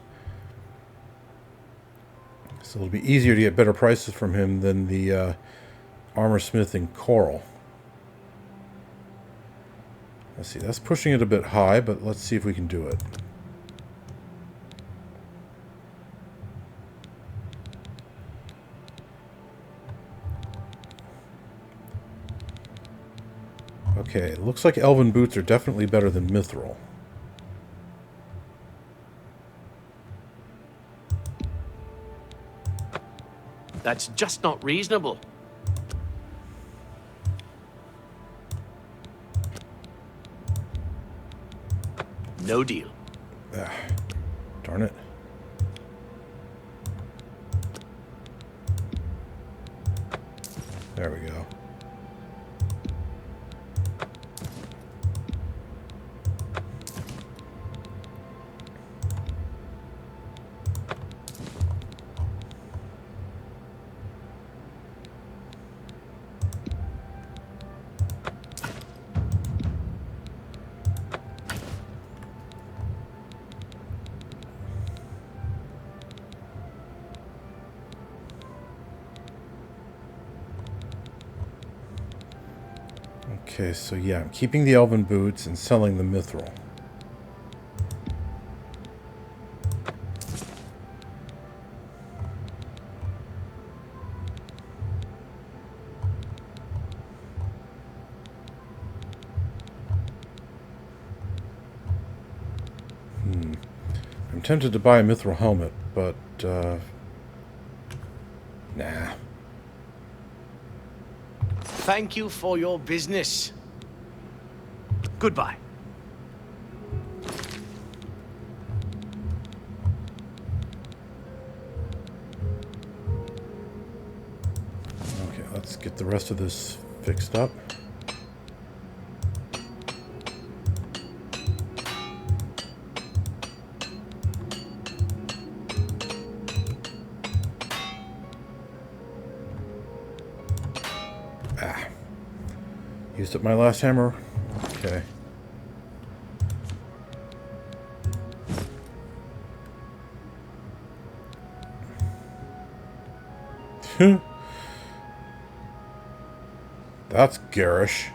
So it'll be easier to get better prices from him than the armor smith in Chorol. Let's see, that's pushing it a bit high, but let's see if we can do it. Okay, it looks like elven boots are definitely better than mithril. That's just not reasonable. No deal. Ah, darn it. There we go. Okay, so yeah, I'm keeping the elven boots and selling the mithril. I'm tempted to buy a mithril helmet, but, nah. Thank you for your business. Goodbye. Okay, let's get the rest of this fixed up. Used up my last hammer. Okay. That's garish.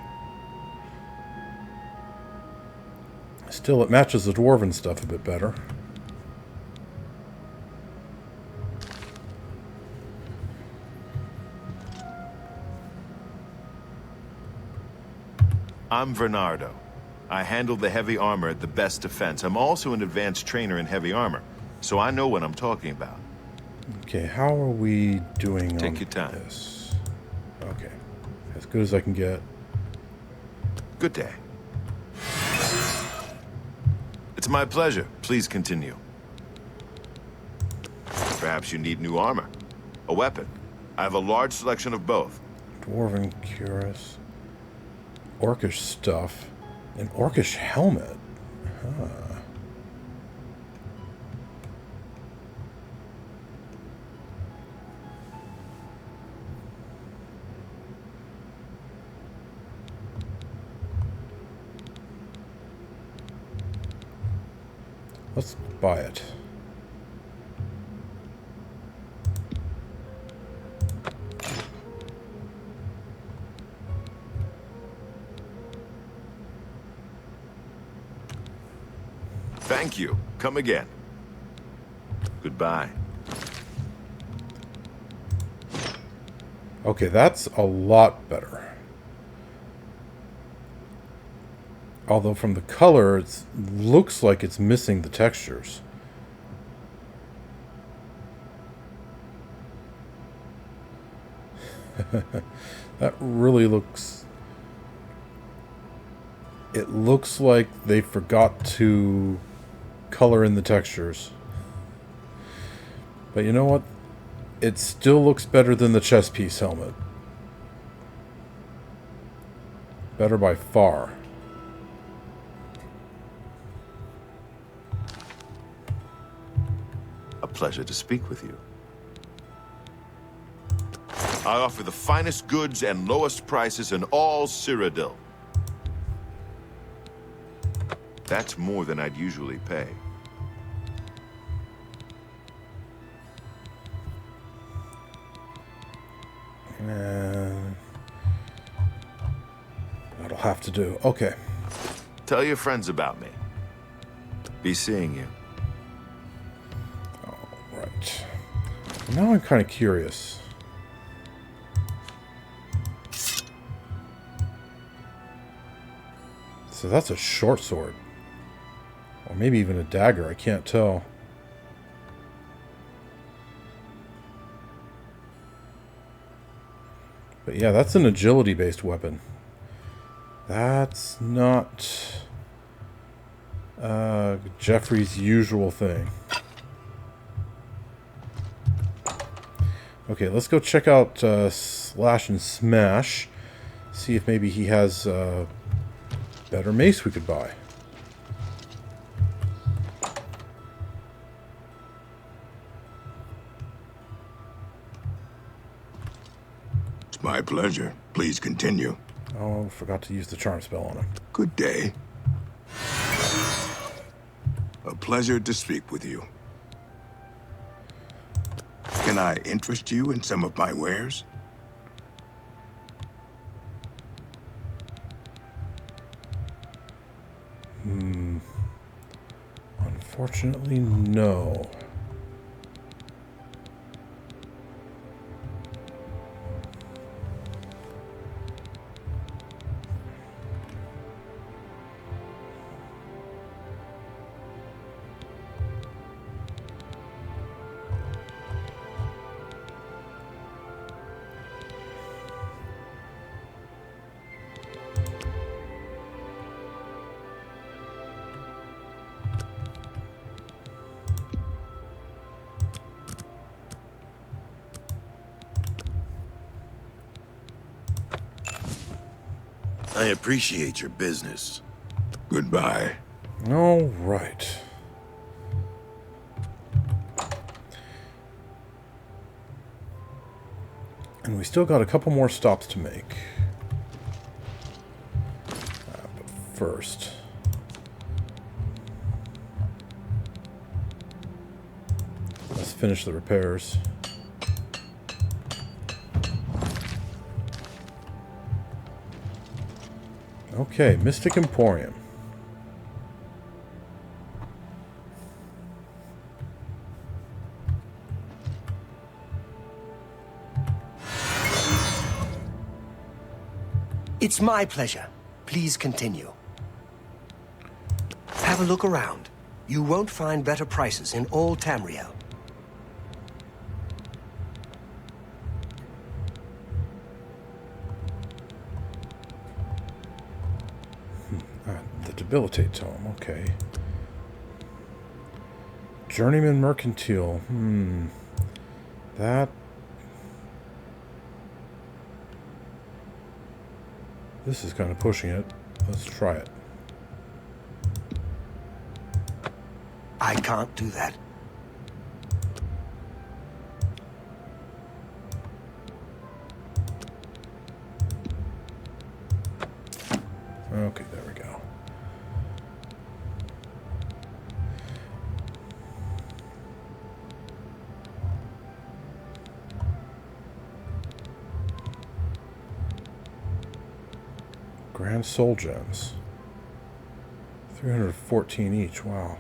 Still, it matches the dwarven stuff a bit better. I'm Bernardo. I handle the heavy armor at the best defense. I'm also an advanced trainer in heavy armor, so I know what I'm talking about. Okay, how are we doing Take on your time. this? Okay, as good as I can get. Good day. It's my pleasure. Please continue. Perhaps you need new armor. A weapon. I have a large selection of both. Dwarven cuirass. Orcish stuff. An orcish helmet. Huh. Let's buy it. Thank you. Come again. Goodbye. Okay, that's a lot better. Although from the color, it looks like it's missing the textures. That really looks... It looks like they forgot to color in the textures. But you know what? It still looks better than the chest piece helmet. Better by far. A pleasure to speak with you. I offer the finest goods and lowest prices in all Cyrodiil. That's more than I'd usually pay. That'll have to do. Okay. Tell your friends about me. Be seeing you. All right. Now I'm kind of curious. So that's a short sword. Or maybe even a dagger, I can't tell. But yeah, that's an agility-based weapon. That's not Jeffrey's usual thing. Okay, let's go check out Slash and Smash. See if maybe he has better mace we could buy. It's my pleasure. Please continue. Oh, forgot to use the charm spell on him. Good day. A pleasure to speak with you. Can I interest you in some of my wares? Unfortunately, no. I appreciate your business. Goodbye. All right. And we still got a couple more stops to make. But first... let's finish the repairs. Okay, Mystic Emporium. It's my pleasure. Please continue. Have a look around. You won't find better prices in all Tamriel. The Debilitate Tome, okay. Journeyman Mercantile, that... this is kind of pushing it. Let's try it. I can't do that. Okay, there we go. Grand Soul Gems. 314 each, wow.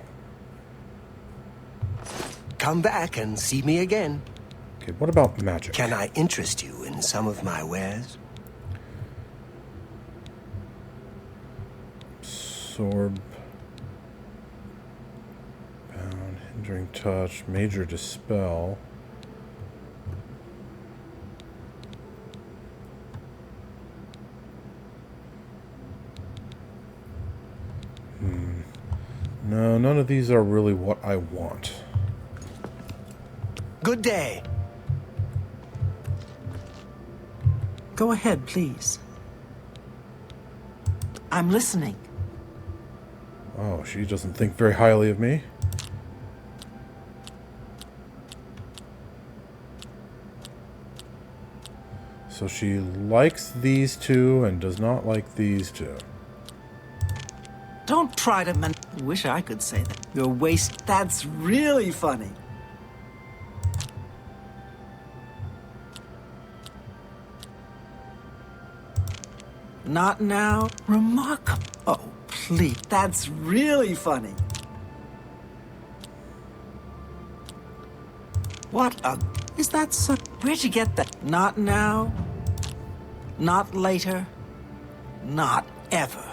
Come back and see me again. Okay, what about magic? Can I interest you in some of my wares? Absorb. Bound, hindering touch, major dispel. No, none of these are really what I want. Good day. Go ahead, please. I'm listening. Oh, she doesn't think very highly of me. So she likes these two and does not like these two. Don't try to wish I could say that. Your waist, that's really funny. Not now. Remarkable. Oh, please. That's really funny. What a... is that so... where'd you get that? Not now. Not later. Not ever.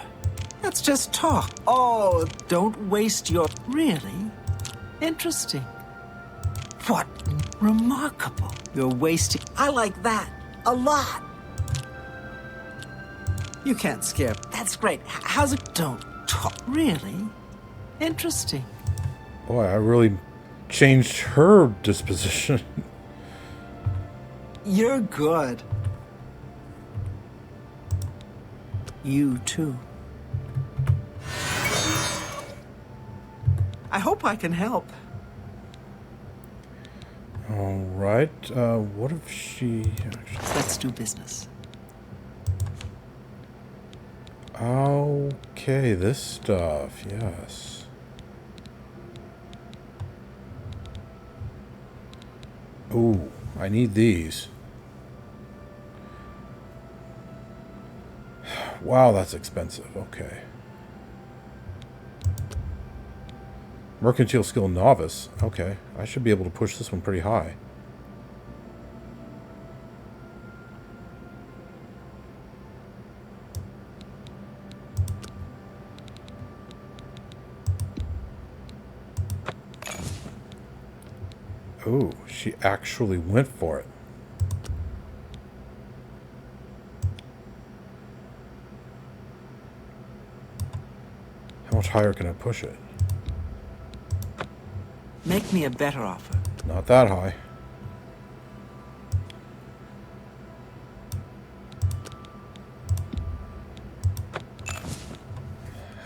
Let's just talk. Oh, don't waste your... really? Interesting. What? Remarkable. You're wasting... I like that. A lot. You can't scare... That's great. How's it... Don't talk. Really? Interesting. Boy, I really changed her disposition. You're good. You too. I hope I can help. All right. What if she... Let's do business. Okay, this stuff, yes. Ooh, I need these. Wow, that's expensive. Okay. Mercantile Skill Novice. Okay, I should be able to push this one pretty high. Oh, she actually went for it. How much higher can I push it? Make me a better offer. Not that high.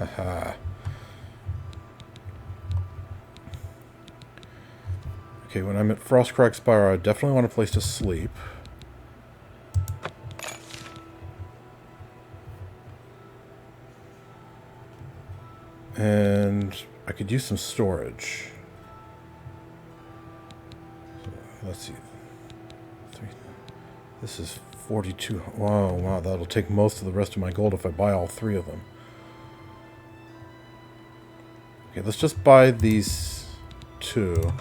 Haha. Okay, when I'm at Frostcrag Spire, I definitely want a place to sleep. And I could use some storage. So, let's see. This is 42. Wow, wow, that'll take most of the rest of my gold if I buy all 3 of them. Okay, let's just buy these 2.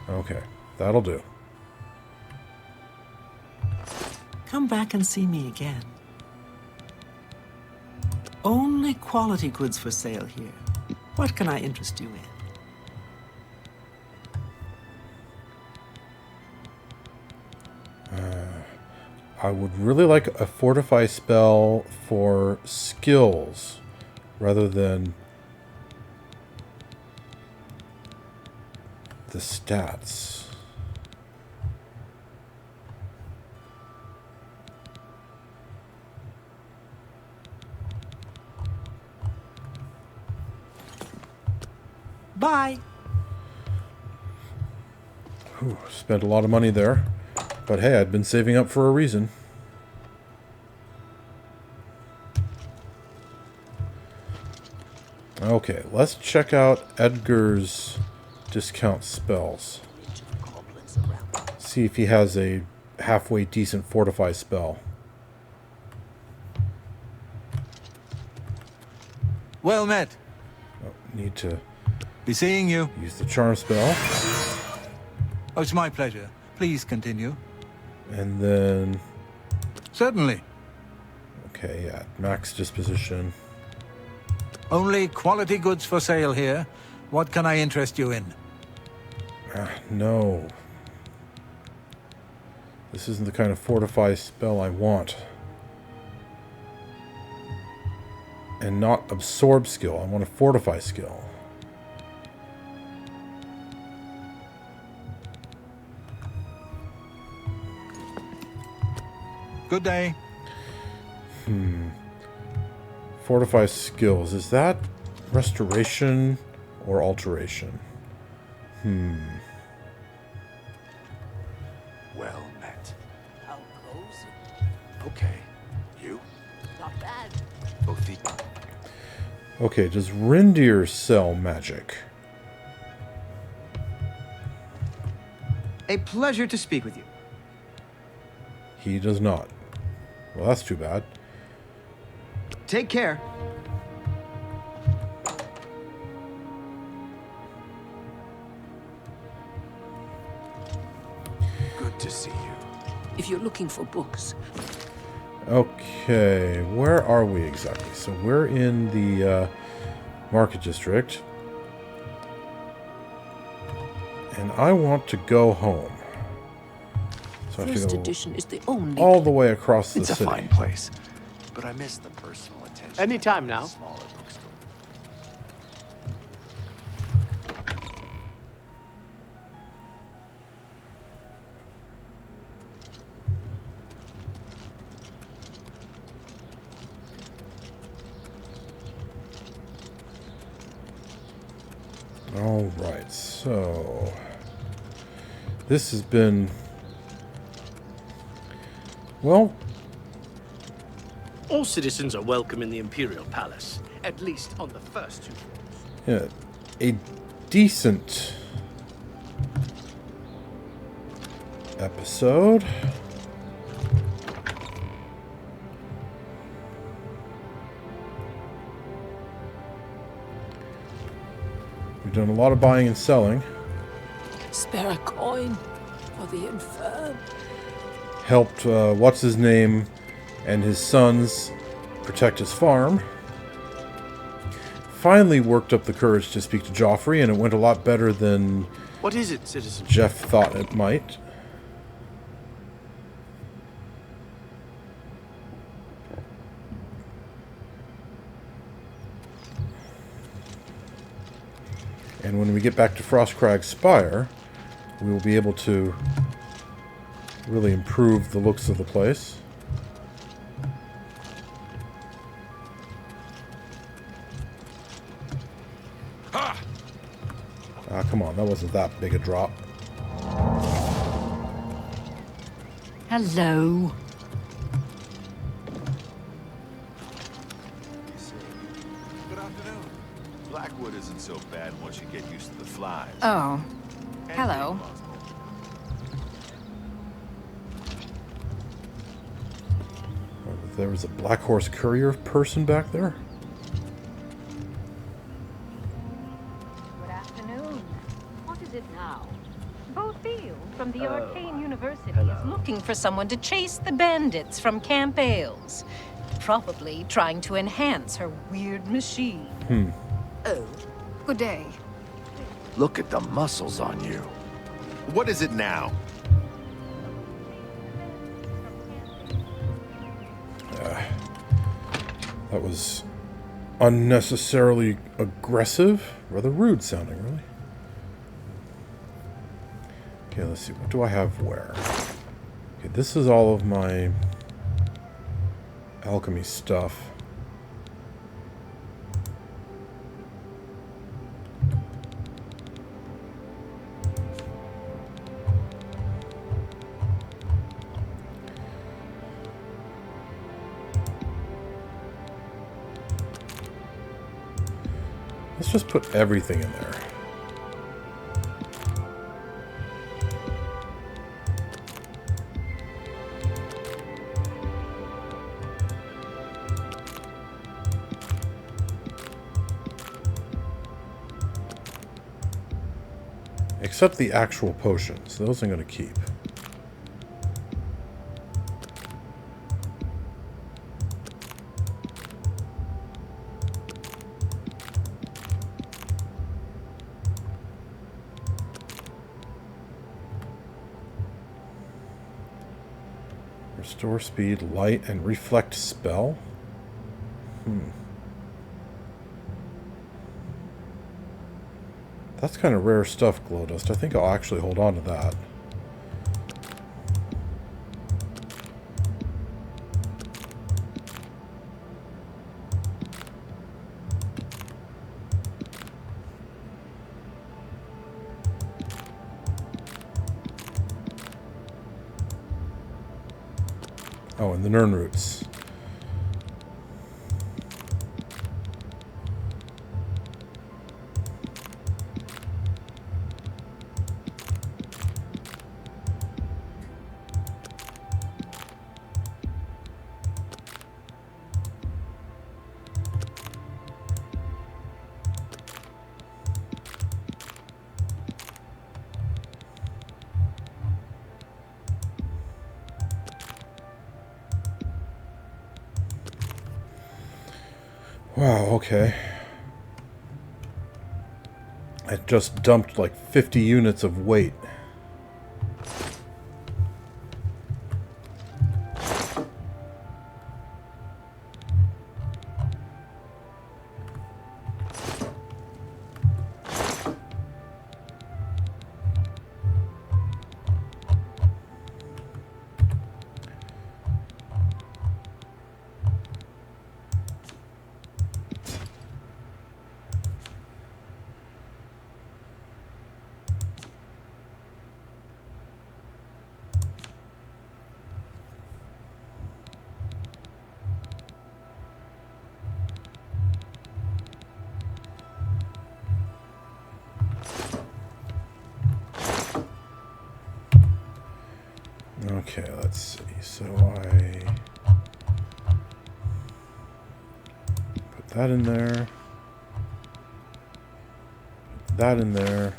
Okay, that'll do. Come back and see me again. Only quality goods for sale here. What can I interest you in? I would really like a fortify spell for skills rather than the stats. Bye. Whew, spent a lot of money there. But hey, I'd been saving up for a reason. Okay, let's check out Edgar's discount spells. See if he has a halfway decent fortify spell. Well met. Oh, need to be seeing you. Use the charm spell. Oh, it's my pleasure. Please continue. And then... Certainly. Okay, yeah. Max disposition. Only quality goods for sale here. What can I interest you in? No. This isn't the kind of fortify spell I want. And not absorb skill. I want a fortify skill. Good day. Fortify skills. Is that restoration or alteration? Well met. How cozy. Okay. You? Not bad. Both the... Okay, does Rindir sell magic? A pleasure to speak with you. He does not. Well, that's too bad. Take care. Good to see you. If you're looking for books. Okay, where are we exactly? So we're in the market district. And I want to go home. So I have First to go edition is the only all the way across the It's city. a fine place, but I miss the personal attention. Anytime now. Smaller bookstore. All right, so this has been, well, All citizens are welcome in the Imperial Palace, at least on the first 2 floors. yeah, a decent episode. We've done a lot of buying and selling. Spare a coin for the infirm. Helped, what's his name, and his sons protect his farm. Finally worked up the courage to speak to Jauffre, and it went a lot better than What is it, citizen? Geoff thought it might. And when we get back to Frostcrag Spire, we will be able to really improve the looks of the place. Ah, come on, that wasn't that big a drop. Hello. Good afternoon. Blackwood isn't so bad once you get used to the flies. Oh. Hello. There was a Black Horse courier person back there. Good afternoon. What is it now? Bothil from the Arcane University is looking for someone to chase the bandits from Camp Ailes. Probably trying to enhance her weird machine. Oh. Good day. Look at the muscles on you. What is it now? That was unnecessarily aggressive. Rather rude sounding, really. Okay, let's see. What do I have where? Okay, this is all of my alchemy stuff. Let's just put everything in there. Except the actual potions. Those I'm going to keep. Restore speed, light, and reflect spell? That's kind of rare stuff, Glow Dust. I think I'll actually hold on to that. Oh, and the Nern roots. Wow, okay. I just dumped like 50 units of weight. Okay, let's see. So I put that in there. Put that in there.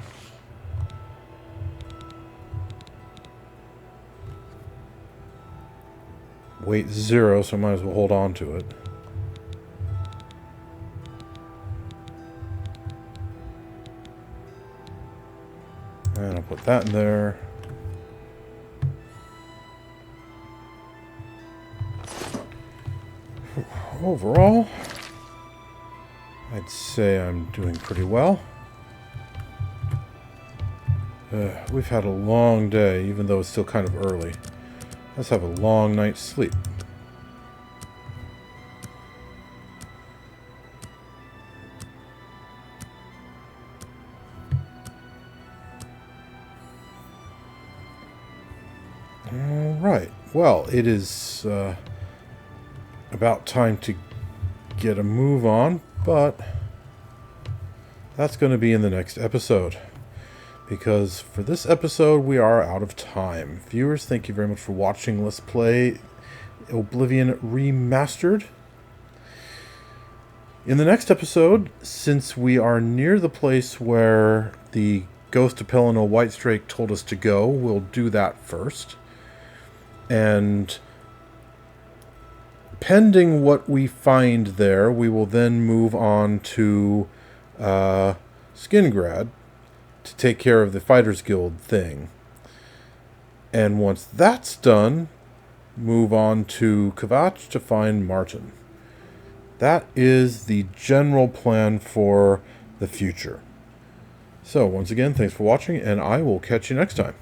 Weight 0, so I might as well hold on to it. And I'll put that in there. Overall, I'd say I'm doing pretty well. We've had a long day, even though it's still kind of early. Let's have a long night's sleep. Alright, well, it is about time to get a move on, but that's going to be in the next episode. Because for this episode, we are out of time. Viewers, thank you very much for watching. Let's play Oblivion Remastered. In the next episode, since we are near the place where the ghost of Pelinel Whitestrake told us to go, we'll do that first. And pending what we find there, we will then move on to Skingrad to take care of the Fighters Guild thing. And once that's done, move on to Kvatch to find Martin. That is the general plan for the future. So, once again, thanks for watching, and I will catch you next time.